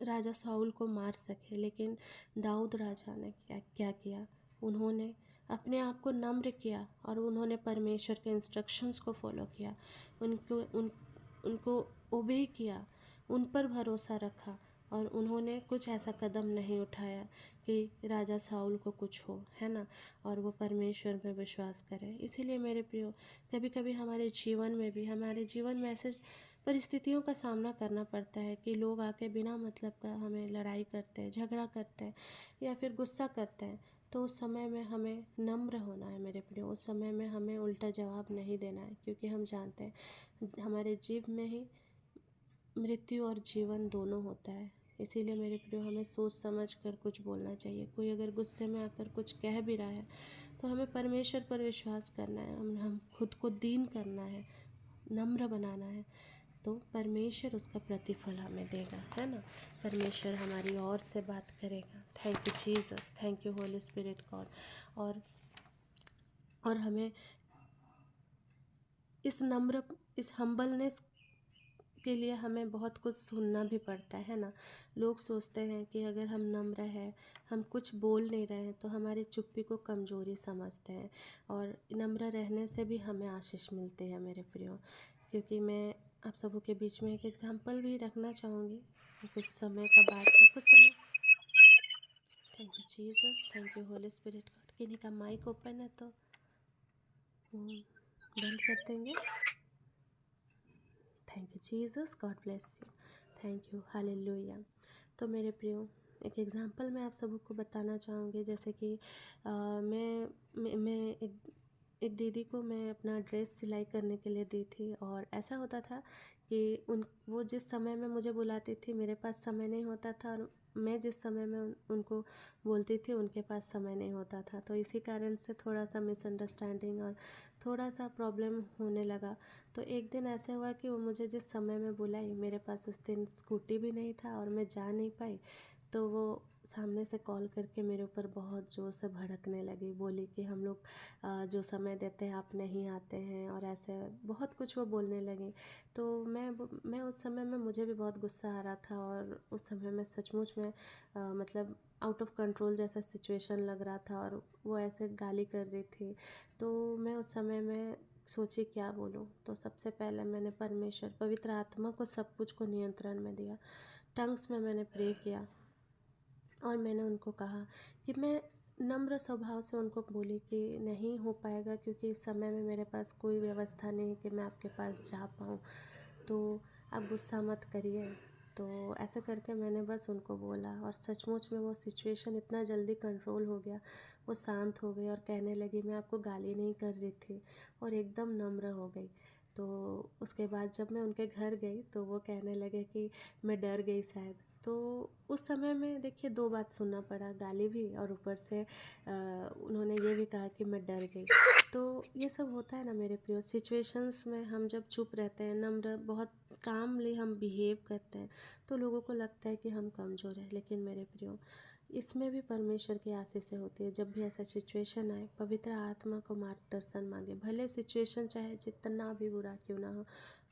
राजा साउल को मार सके, लेकिन दाऊद राजा ने क्या किया, उन्होंने अपने आप को नम्र किया और उन्होंने परमेश्वर के इंस्ट्रक्शंस को फॉलो किया, उनको ओबे किया, उन पर भरोसा रखा, और उन्होंने कुछ ऐसा कदम नहीं उठाया कि राजा साउल को कुछ हो, है ना, और वो परमेश्वर में विश्वास करें। इसीलिए मेरे प्रियो, कभी कभी हमारे जीवन में ऐसे परिस्थितियों का सामना करना पड़ता है कि लोग आके बिना मतलब का हमें लड़ाई करते हैं, झगड़ा करते हैं या फिर गुस्सा करते हैं। तो उस समय में हमें नम्र होना है मेरे प्रियो, उस समय में हमें उल्टा जवाब नहीं देना है, क्योंकि हम जानते हैं हमारे जीव में ही मृत्यु और जीवन दोनों होता है। इसीलिए मेरे प्रियो, हमें सोच समझ कर कुछ बोलना चाहिए। कोई अगर गुस्से में आकर कुछ कह भी रहा है तो हमें परमेश्वर पर विश्वास करना है, हम खुद को दीन करना है, नम्र बनाना है, तो परमेश्वर उसका प्रतिफल हमें देगा, है ना। परमेश्वर हमारी ओर से बात करेगा। Thank you Jesus, thank you Holi spirit God. और हमें इस हम्बलनेस के लिए हमें बहुत कुछ सुनना भी पड़ता है ना। लोग सोचते हैं कि अगर हम नम्र हैं, हम कुछ बोल नहीं रहे हैं, तो हमारी चुप्पी को कमज़ोरी समझते हैं, और नम्र रहने से भी हमें आशीष मिलती है मेरे प्रियो। क्योंकि मैं आप सबों के बीच में एक एग्जांपल भी रखना चाहूँगी। कुछ समय का बात है, कुछ समय। Thank you Jesus, thank you Holi spirit God. किन्हीं का माइक ओपन है तो बंद कर देंगे। Thank you Jesus, God bless you, thank you, hallelujah. तो मेरे प्रियो, एक एग्जांपल मैं आप सबको को बताना चाहूँगी। जैसे कि मैं एक दीदी को मैं अपना ड्रेस सिलाई करने के लिए दी थी, और ऐसा होता था कि वो जिस समय में मुझे बुलाती थी मेरे पास समय नहीं होता था, और मैं जिस समय में उनको बोलती थी उनके पास समय नहीं होता था। तो इसी कारण से थोड़ा सा मिसअंडरस्टैंडिंग और थोड़ा सा प्रॉब्लम होने लगा। तो एक दिन ऐसे हुआ कि वो मुझे जिस समय में बुलाई, मेरे पास उस दिन स्कूटी भी नहीं था और मैं जा नहीं पाई। तो वो सामने से कॉल करके मेरे ऊपर बहुत ज़ोर से भड़कने लगी, बोली कि हम लोग जो समय देते हैं आप नहीं आते हैं, और ऐसे बहुत कुछ वो बोलने लगी। तो मैं उस समय में मुझे भी बहुत गुस्सा आ रहा था, और उस समय में सचमुच में मतलब आउट ऑफ कंट्रोल जैसा सिचुएशन लग रहा था, और वो ऐसे गाली कर रही थी। तो मैं उस समय में सोची क्या बोलूँ। तो सबसे पहले मैंने परमेश्वर पवित्र आत्मा को सब कुछ को नियंत्रण में दिया, टंग्स में मैंने प्रे किया, और मैंने उनको कहा कि मैं नम्र स्वभाव से उनको बोली कि नहीं हो पाएगा, क्योंकि इस समय में मेरे पास कोई व्यवस्था नहीं कि मैं आपके पास जा पाऊँ, तो आप गुस्सा मत करिए। तो ऐसे करके मैंने बस उनको बोला, और सचमुच में वो सिचुएशन इतना जल्दी कंट्रोल हो गया, वो शांत हो गई और कहने लगी मैं आपको गाली नहीं कर रही थी, और एकदम नम्र हो गई। तो उसके बाद जब मैं उनके घर गई तो वो कहने लगे कि मैं डर गई शायद। तो उस समय में देखिए 2 बात सुनना पड़ा, गाली भी, और ऊपर से उन्होंने ये भी कहा कि मैं डर गई। तो ये सब होता है ना मेरे प्रिय, सिचुएशंस में हम जब चुप रहते हैं, नम्र बहुत कामली हम बिहेव करते हैं, तो लोगों को लगता है कि हम कमज़ोर हैं। लेकिन मेरे प्रियो, इसमें भी परमेश्वर की आशीष होती है। जब भी ऐसा सिचुएशन आए, पवित्र आत्मा को मार्गदर्शन मांगे, भले सिचुएशन चाहे जितना भी बुरा क्यों ना हो,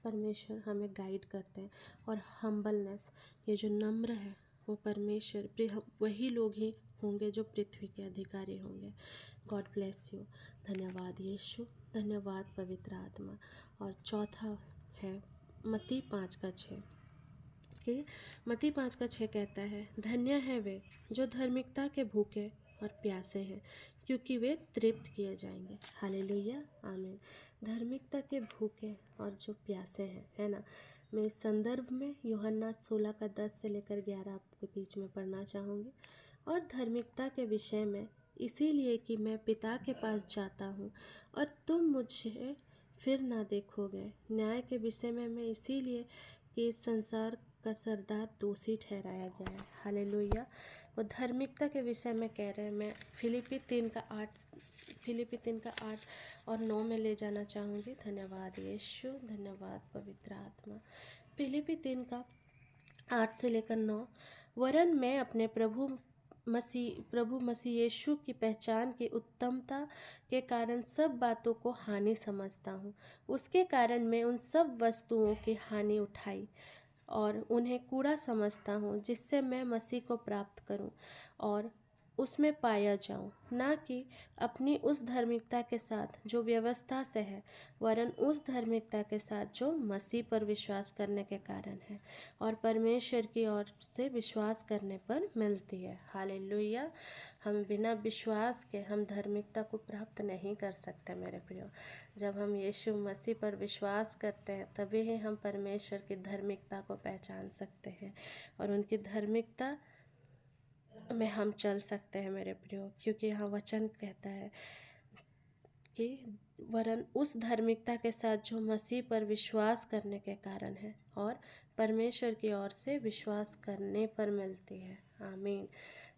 परमेश्वर हमें गाइड करते हैं। और हम्बलनेस, ये जो नम्र है, वो परमेश्वर वही लोग ही होंगे जो पृथ्वी के अधिकारी होंगे। God bless you. धन्यवाद यीशु, धन्यवाद पवित्र आत्मा। और चौथा है मत्ती 5:6 कि मत्ती 5:6 कहता है, धन्य है वे जो धार्मिकता के भूखे और प्यासे हैं, क्योंकि वे तृप्त किए जाएंगे। हालेलुया, आमीन। धार्मिकता के भूखे और जो प्यासे हैं, है ना। मैं इस संदर्भ में यूहन्ना 16:10 से लेकर 11 आपके बीच में पढ़ना चाहूँगी। और धार्मिकता के विषय में, इसीलिए कि मैं पिता के पास जाता हूँ और तुम मुझे फिर ना देखोगे। न्याय के विषय में मैं इसीलिए कि इस संसार का सरदार दोषी ठहराया गया है। हालेलुया। वो धार्मिकता के विषय में कह रहे हैं। मैं फिलिपी 3:8 और 9 में ले जाना चाहूँगी। धन्यवाद यीशु, धन्यवाद पवित्र आत्मा। फिलिपी 3:8 से लेकर 9, वरन मैं अपने प्रभु मसीह यीशु की पहचान की उत्तमता के कारण सब बातों को हानि समझता हूँ। उसके कारण मैं उन सब वस्तुओं की हानि उठाई और उन्हें कूड़ा समझता हूँ, जिससे मैं मसीह को प्राप्त करूँ और उसमें पाया जाऊँ, ना कि अपनी उस धार्मिकता के साथ जो व्यवस्था से है, वरन उस धार्मिकता के साथ जो मसीह पर विश्वास करने के कारण है और परमेश्वर की ओर से विश्वास करने पर मिलती है। हालेलुया। हम बिना विश्वास के हम धार्मिकता को प्राप्त नहीं कर सकते मेरे प्रियो। जब हम यीशु मसीह पर विश्वास करते हैं, तभी ही हम परमेश्वर की धार्मिकता को पहचान सकते हैं और उनकी धार्मिकता में हम चल सकते हैं मेरे प्रियो। क्योंकि यहाँ वचन कहता है कि वरन उस धार्मिकता के साथ जो मसीह पर विश्वास करने के कारण है और परमेश्वर की ओर से विश्वास करने पर मिलती है। आमीन।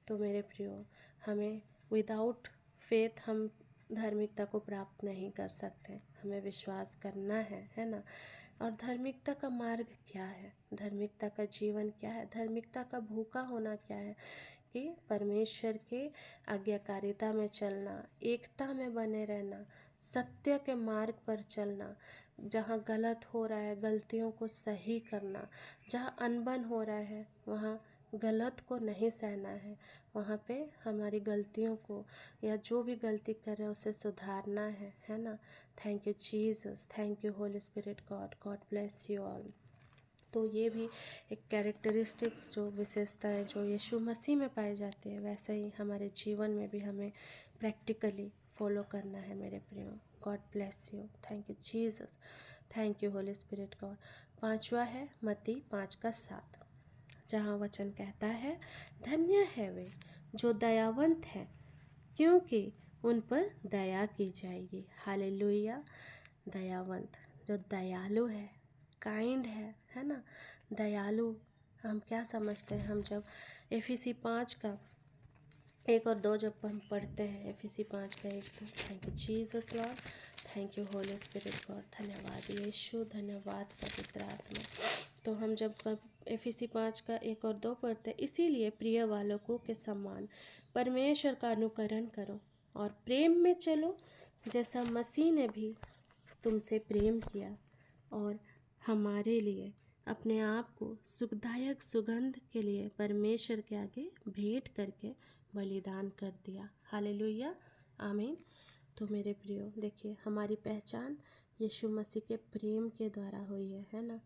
तो मेरे प्रियो, हमें विदाउट फेथ हम धार्मिकता को प्राप्त नहीं कर सकते। हमें विश्वास करना है ना। और धार्मिकता का मार्ग क्या है, धार्मिकता का जीवन क्या है, धार्मिकता का भूखा होना क्या है कि परमेश्वर के आज्ञाकारिता में चलना, एकता में बने रहना, सत्य के मार्ग पर चलना, जहाँ गलत हो रहा है गलतियों को सही करना, जहाँ अनबन हो रहा है वहाँ गलत को नहीं सहना है, वहाँ पे हमारी गलतियों को या जो भी गलती कर रहे हैं उसे सुधारना है ना। Thank you Jesus, thank you Holi spirit God, God bless you all. तो ये भी एक कैरेक्टरिस्टिक्स जो विशेषताएं जो यीशु मसीह में पाई जाती है, वैसे ही हमारे जीवन में भी हमें प्रैक्टिकली फॉलो करना है मेरे प्रियो। God bless you, thank you Jesus, thank you Holi spirit God. 5वां है मत्ती 5:7, जहाँ वचन कहता है, धन्य है वे जो दयावंत हैं, क्योंकि उन पर दया की जाएगी। हालेलुया। दयावंत, जो दयालु है, काइंड है ना। दयालु हम क्या समझते हैं, हम जब एफिसी 5:1 और 2 जब हम पढ़ते हैं, एफिसी 5:1-2, thank you Jesus Lord, thank you Holi spirit God. धन्यवाद यीशु, धन्यवाद पवित्र आत्मा। तो हम जब एफिसी 5 का 1 और 2 पढ़ते हैं, इसीलिए प्रिय बालकों के समान परमेश्वर का अनुकरण करो और प्रेम में चलो, जैसा मसीह ने भी तुमसे प्रेम किया और हमारे लिए अपने आप को सुखदायक सुगंध के लिए परमेश्वर के आगे भेंट करके बलिदान कर दिया। Hallelujah, amen. तो मेरे प्रियो, देखिए हमारी पहचान यीशु मसीह के प्रेम के द्वारा हुई है ना।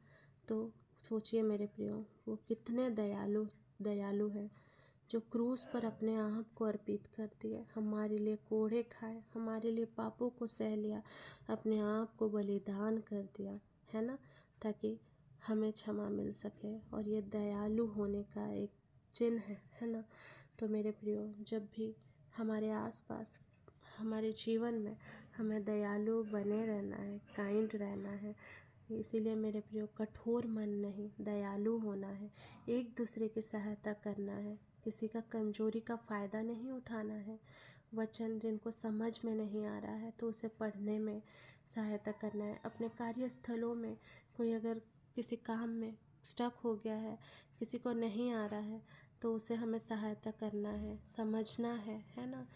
तो सोचिए मेरे प्रियो, वो कितने दयालु है, जो क्रूस पर अपने आप को अर्पित कर दिया, हमारे लिए कोड़े खाए, हमारे लिए पापों को सह लिया, अपने आप को बलिदान कर दिया, है ना, ताकि हमें क्षमा मिल सके। और ये दयालु होने का एक चिन्ह है ना। तो मेरे प्रियो, जब भी हमारे आसपास, हमारे जीवन में हमें दयालु बने रहना है, काइंड रहना है। इसीलिए मेरे प्रियो, कठोर मन नहीं, दयालु होना है, एक दूसरे की सहायता करना है, किसी का कमजोरी का फ़ायदा नहीं उठाना है। वचन जिनको समझ में नहीं आ रहा है तो उसे पढ़ने में सहायता करना है। अपने कार्यस्थलों में कोई अगर किसी काम में स्टक हो गया है, किसी को नहीं आ रहा है, तो उसे हमें सहायता करना है, समझना है ना,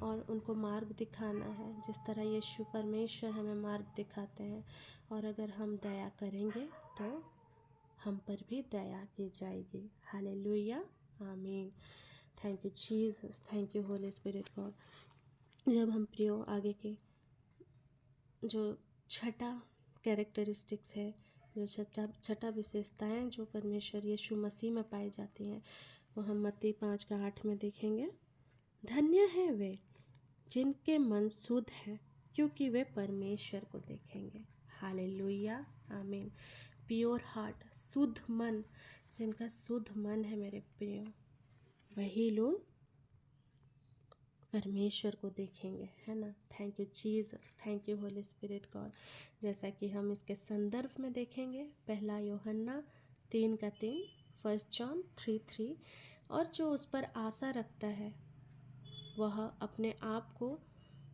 और उनको मार्ग दिखाना है, जिस तरह यीशु परमेश्वर हमें मार्ग दिखाते हैं। और अगर हम दया करेंगे तो हम पर भी दया की जाएगी। हालेलुया, आमीन। Thank you Jesus, thank you Holi spirit God. जब हम प्रियो आगे के जो छठा कैरेक्टरिस्टिक्स है, जो छठा विशेषताएं जो परमेश्वर यीशु मसीह में पाई जाती हैं, वो हम मत्ती 5 का 8 में देखेंगे। धन्य है वे जिनके मन शुद्ध हैं, क्योंकि वे परमेश्वर को देखेंगे। हालेलुया, आमीन। प्योर हार्ट, शुद्ध मन, जिनका शुद्ध मन है मेरे प्रियो, वही लोग परमेश्वर को देखेंगे, है ना। Thank you Jesus, thank you Holi spirit God. जैसा कि हम इसके संदर्भ में देखेंगे, 1 यूहन्ना 3 का 3, 1 जॉन 3:3। और जो उस पर आशा रखता है वह अपने आप को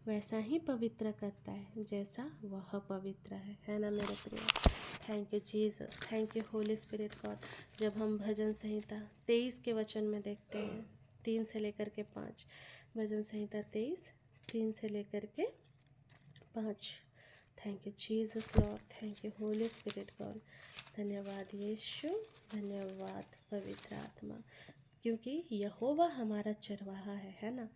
वैसा ही पवित्र करता है जैसा वह पवित्र है ना मेरे प्रिय। Thank you Jesus, thank you Holi spirit God. जब हम भजन संहिता 23 के वचन में देखते हैं, 3 से लेकर के 5, भजन संहिता 23, 3 से लेकर के 5। Thank you Jesus Lord, thank you Holi spirit God. धन्यवाद यीशु, धन्यवाद पवित्र आत्मा, क्योंकि यहोवा हमारा चरवाहा है ना।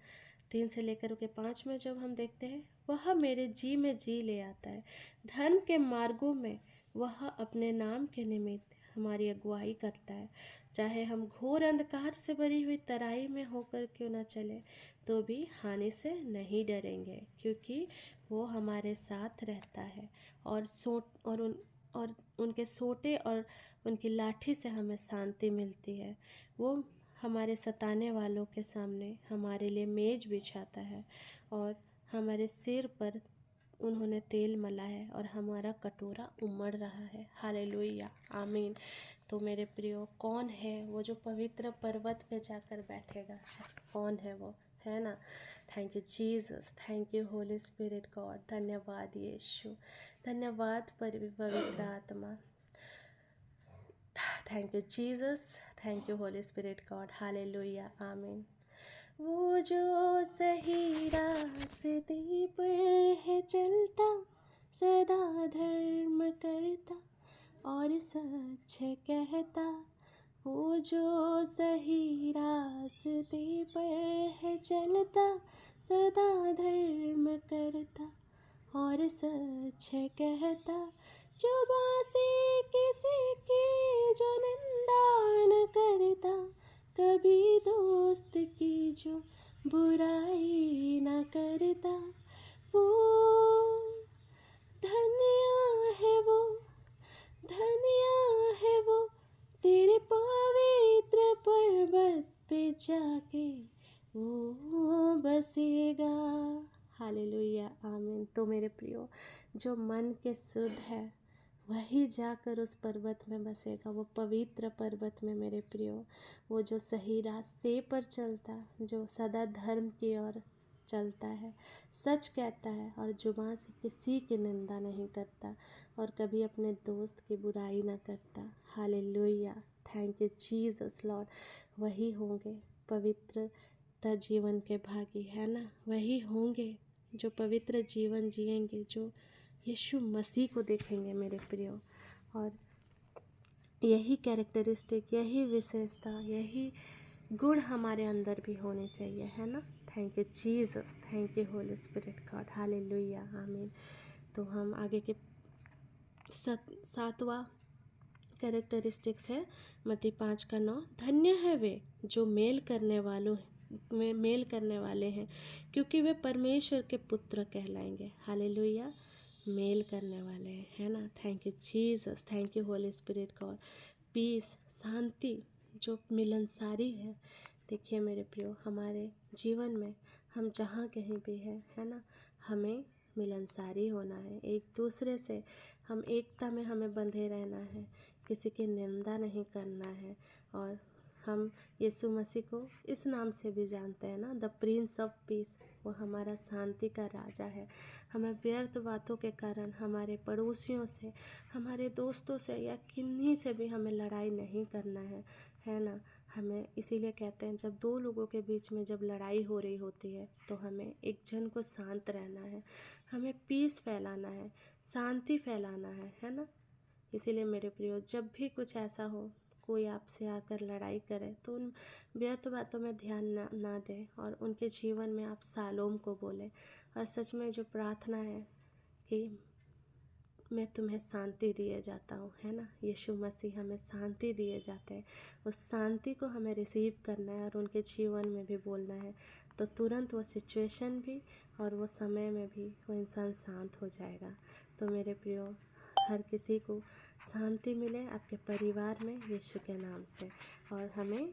3 से लेकर के 5 में जब हम देखते हैं, वह मेरे जी में जी ले आता है, धर्म के मार्गों में वह अपने नाम के निमित्त हमारी अगुवाई करता है। चाहे हम घोर अंधकार से भरी हुई तराई में होकर क्यों न चले, तो भी हानि से नहीं डरेंगे, क्योंकि वो हमारे साथ रहता है। और उनके सोटे और उनकी लाठी से हमें शांति मिलती है। वो हमारे सताने वालों के सामने हमारे लिए मेज बिछाता है, और हमारे सिर पर उन्होंने तेल मला है, और हमारा कटोरा उमड़ रहा है। Hallelujah, amen. तो मेरे प्रियो, कौन है वो जो पवित्र पर्वत पे जाकर बैठेगा? कौन है वो, है ना। Thank you Jesus, thank you Holi spirit God. धन्यवाद यीशु, धन्यवाद पवित्र आत्मा। Thank you Jesus, thank you Holi spirit God. Hallelujah, आमीन। वो जो सही रास्ते पर है चलता, सदा धर्म करता और सच कहता, वो जो सही रास्ते पर है चलता, सदा धर्म करता और सच कहता, जो बासी किसी की जो निंदा न करता, कभी दोस्त की जो बुराई न करता, वो धन्य है वो, धन्य है वो, तेरे पवित्र पर्वत पे जाके वो बसेगा। Hallelujah, amen. तो मेरे प्रियो, जो मन के शुद्ध है वही जाकर उस पर्वत में बसेगा, वो पवित्र पर्वत में मेरे प्रियो। वो जो सही रास्ते पर चलता, जो सदा धर्म की ओर चलता है, सच कहता है और जुबान से किसी की निंदा नहीं करता और कभी अपने दोस्त की बुराई ना करता। Hallelujah, thank you Jesus Lord. वही होंगे पवित्रता जीवन के भागी, है ना? वही होंगे जो पवित्र जीवन जिएंगे, जो यीशु मसीह को देखेंगे मेरे प्रियो। और यही कैरेक्टरिस्टिक, यही विशेषता, यही गुण हमारे अंदर भी होने चाहिए, है ना? Thank you Jesus, thank you Holi spirit God, hallelujah, amen. तो हम आगे के सातवां कैरेक्टरिस्टिक्स है मत्ती 5:9। धन्य है वे जो मेल करने वाले हैं, क्योंकि वे परमेश्वर के पुत्र कहलाएंगे। हालेलुया, मेल करने वाले हैं, है ना? Thank you Jesus, thank you Holi spirit God. Peace, शांति, जो मिलनसारी है। देखिए मेरे प्रियो, हमारे जीवन में हम जहाँ कहीं भी है ना, हमें मिलनसारी होना है, एक दूसरे से हम एकता में हमें बंधे रहना है, किसी की निंदा नहीं करना है। और हम यीशु मसीह को इस नाम से भी जानते हैं ना, द प्रिंस ऑफ पीस। वो हमारा शांति का राजा है। हमें व्यर्थ बातों के कारण हमारे पड़ोसियों से, हमारे दोस्तों से या किन्हीं से भी हमें लड़ाई नहीं करना है ना? हमें इसीलिए कहते हैं, जब दो लोगों के बीच में जब लड़ाई हो रही होती है तो हमें एक जन को शांत रहना है, हमें पीस फैलाना है, शांति फैलाना है ना? इसीलिए मेरे प्रियो, जब भी कुछ ऐसा हो, कोई आपसे आकर लड़ाई करे, तो उन व्यर्थ बातों में ध्यान ना दें और उनके जीवन में आप शालोम को बोलें। और सच में जो प्रार्थना है कि मैं तुम्हें शांति दिए जाता हूँ, है ना? यीशु मसीह हमें शांति दिए जाते हैं, उस शांति को हमें रिसीव करना है और उनके जीवन में भी बोलना है। तो तुरंत वो सिचुएशन भी और वो समय में भी वो इंसान शांत हो जाएगा। तो मेरे प्रियो, हर किसी को शांति मिले आपके परिवार में यीशु के नाम से। और हमें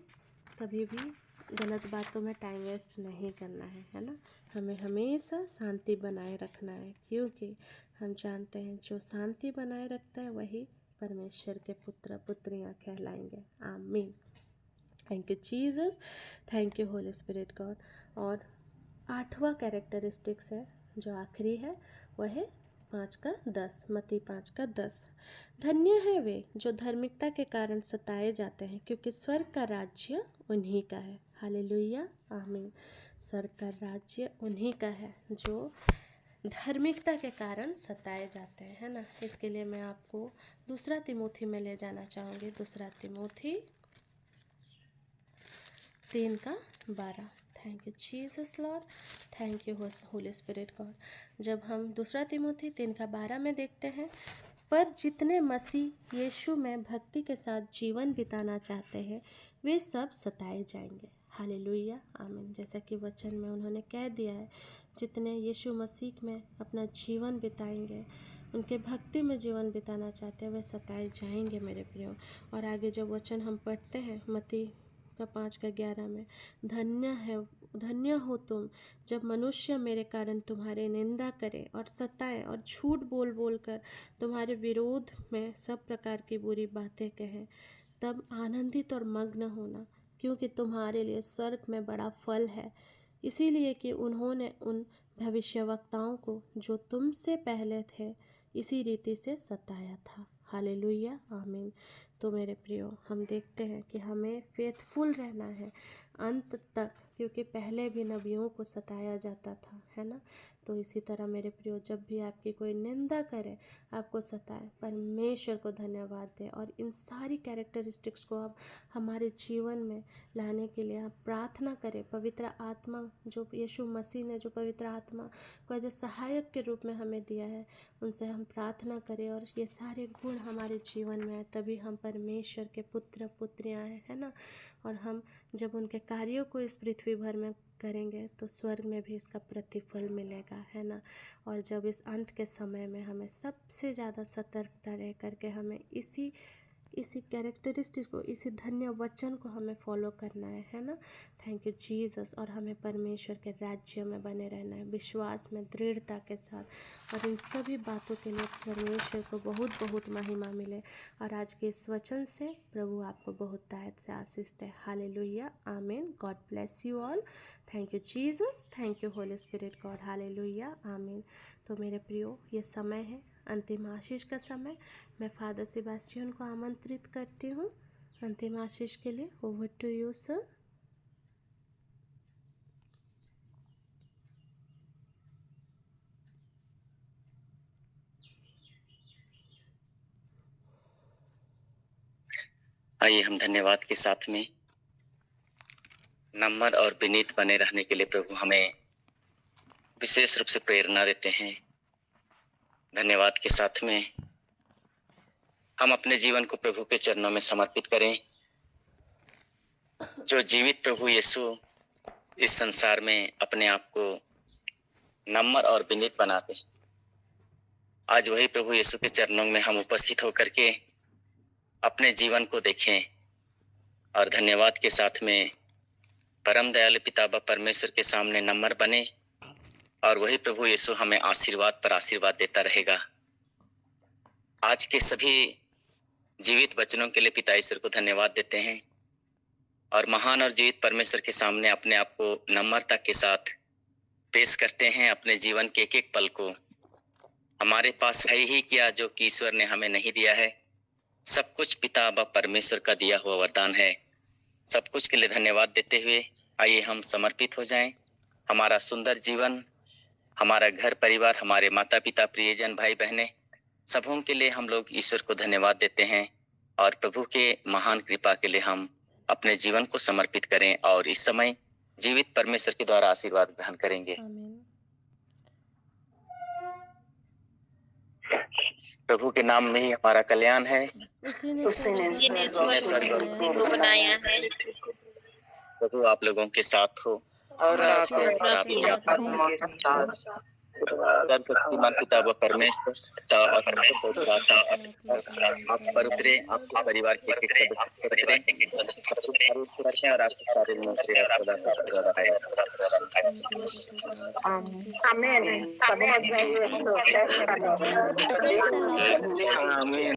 कभी भी गलत बातों में टाइम वेस्ट नहीं करना है ना? हमें हमेशा शांति बनाए रखना है, क्योंकि हम जानते हैं जो शांति बनाए रखता है वही परमेश्वर के पुत्र पुत्रियां कहलाएंगे। आमीन। Thank you Jesus, thank you Holi spirit God. और 8वां कैरेक्टरिस्टिक्स है जो आखिरी है, वह है 5:10, मत्ती 5:10। धन्य है वे जो धार्मिकता के कारण सताए जाते हैं, क्योंकि स्वर्ग का राज्य उन्हीं का है। हालेलुया, आमीन। स्वर्ग का राज्य उन्हीं का है जो धार्मिकता के कारण सताए जाते हैं, है ना? इसके लिए मैं आपको 2 तिमोथी में ले जाना चाहूँगी। 2 Timothy 3:12। Thank you Jesus Lord, thank you Holi spirit God. जब हम 2 तिमोथी 3:12 में देखते हैं, पर जितने मसीह यीशु में भक्ति के साथ जीवन बिताना चाहते हैं वे सब सताए जाएंगे। हालेलुया, आमीन। जैसा कि वचन में उन्होंने कह दिया है, जितने यीशु मसीह में अपना जीवन बिताएंगे, उनके भक्ति में जीवन बिताना चाहते हैं, वे सताए जाएंगे मेरे प्रियो। और आगे जब वचन हम पढ़ते हैं मत्ती 5:11 में, धन्य हो तुम जब मनुष्य मेरे कारण तुम्हारे निंदा करे और सताए और झूठ बोल बोल कर तुम्हारे विरोध में सब प्रकार की बुरी बातें कहें। तब आनंदित और मग्न होना, क्योंकि तुम्हारे लिए स्वर्ग में बड़ा फल है, इसीलिए कि उन्होंने उन भविष्यवक्ताओं को जो तुमसे पहले थे इसी रीति से सताया था। Hallelujah, amen. तो मेरे प्रियो, हम देखते हैं कि हमें फेथफुल रहना है अंत तक, क्योंकि पहले भी नबियों को सताया जाता था, है ना? तो इसी तरह मेरे प्रियो, जब भी आपकी कोई निंदा करे, आपको सताए, परमेश्वर को धन्यवाद दें और इन सारी कैरेक्टरिस्टिक्स को आप हमारे जीवन में लाने के लिए आप प्रार्थना करें। पवित्र आत्मा, जो यीशु मसीह ने जो पवित्र आत्मा को एज सहायक के रूप में हमें दिया है, उनसे हम प्रार्थना करें और ये सारे गुण हमारे जीवन में आए, तभी हम परमेश्वर के पुत्र पुत्रियां हैं, है ना? और हम जब उनके कार्यों को इस पृथ्वी भर में करेंगे तो स्वर्ग में भी इसका प्रतिफल मिलेगा, है ना? और जब इस अंत के समय में हमें सबसे ज़्यादा सतर्कता रह करके हमें इसी कैरेक्टरिस्टिक को, इसी धन्य वचन को हमें फॉलो करना है ना। Thank you Jesus. और हमें परमेश्वर के राज्य में बने रहना है, विश्वास में दृढ़ता के साथ। और इन सभी बातों के लिए परमेश्वर को बहुत बहुत महिमा मिले। और आज के इस वचन से प्रभु आपको बहुत तायत से आशीष दे। हालेलुया, आमीन। God bless you all. Thank you Jesus, thank you Holi spirit God. Hallelujah, amen. तो मेरे प्रियो, ये समय है अंतिम आशीष का समय। मैं फादर सेबास्टियन को आमंत्रित करती हूँ अंतिम आशीष के लिए। Over to you sir. आइए हम धन्यवाद के साथ में नम्र और विनीत बने रहने के लिए प्रभु हमें विशेष रूप से प्रेरणा देते हैं। धन्यवाद के साथ में हम अपने जीवन को प्रभु के चरणों में समर्पित करें। जो जीवित प्रभु यीशु इस संसार में अपने आप को नम्र और विनीत बनाते हैं, आज वही प्रभु यीशु के चरणों में हम उपस्थित होकर के अपने जीवन को देखें और धन्यवाद के साथ में परम दयालु पिता परमेश्वर के सामने नम्र बने। और वही प्रभु यीशु हमें आशीर्वाद पर आशीर्वाद देता रहेगा। आज के सभी जीवित वचनों के लिए पिता ईश्वर को धन्यवाद देते हैं और महान और जीवित परमेश्वर के सामने अपने आप को नम्रता के साथ पेश करते हैं। अपने जीवन के एक एक पल को हमारे पास है ही क्या जो कि ईश्वर ने हमें नहीं दिया है। सब कुछ पिता परमेश्वर का दिया हुआ वरदान है। सब कुछ के लिए धन्यवाद देते हुए आइए हम समर्पित हो जाएं। हमारा सुंदर जीवन, हमारा घर परिवार, हमारे माता पिता, प्रियजन, भाई बहनें, सबों के लिए हम लोग ईश्वर को धन्यवाद देते हैं और प्रभु के महान कृपा के लिए हम अपने जीवन को समर्पित करें और इस समय जीवित परमेश्वर के द्वारा आशीर्वाद ग्रहण करेंगे। आमीन। प्रभु के नाम में ही हमारा कल्याण है। उसी ने स्वर्ग को बनाया है। प्रभु आप लोगों के साथ हो और आपके सर्वशक्तिमान पिता व परमेश्वर पिता और आप पर उतरे, आपके परिवार के एक सदस्य पर उतरे और आपके सारे लोगों से आमीन। आमीन।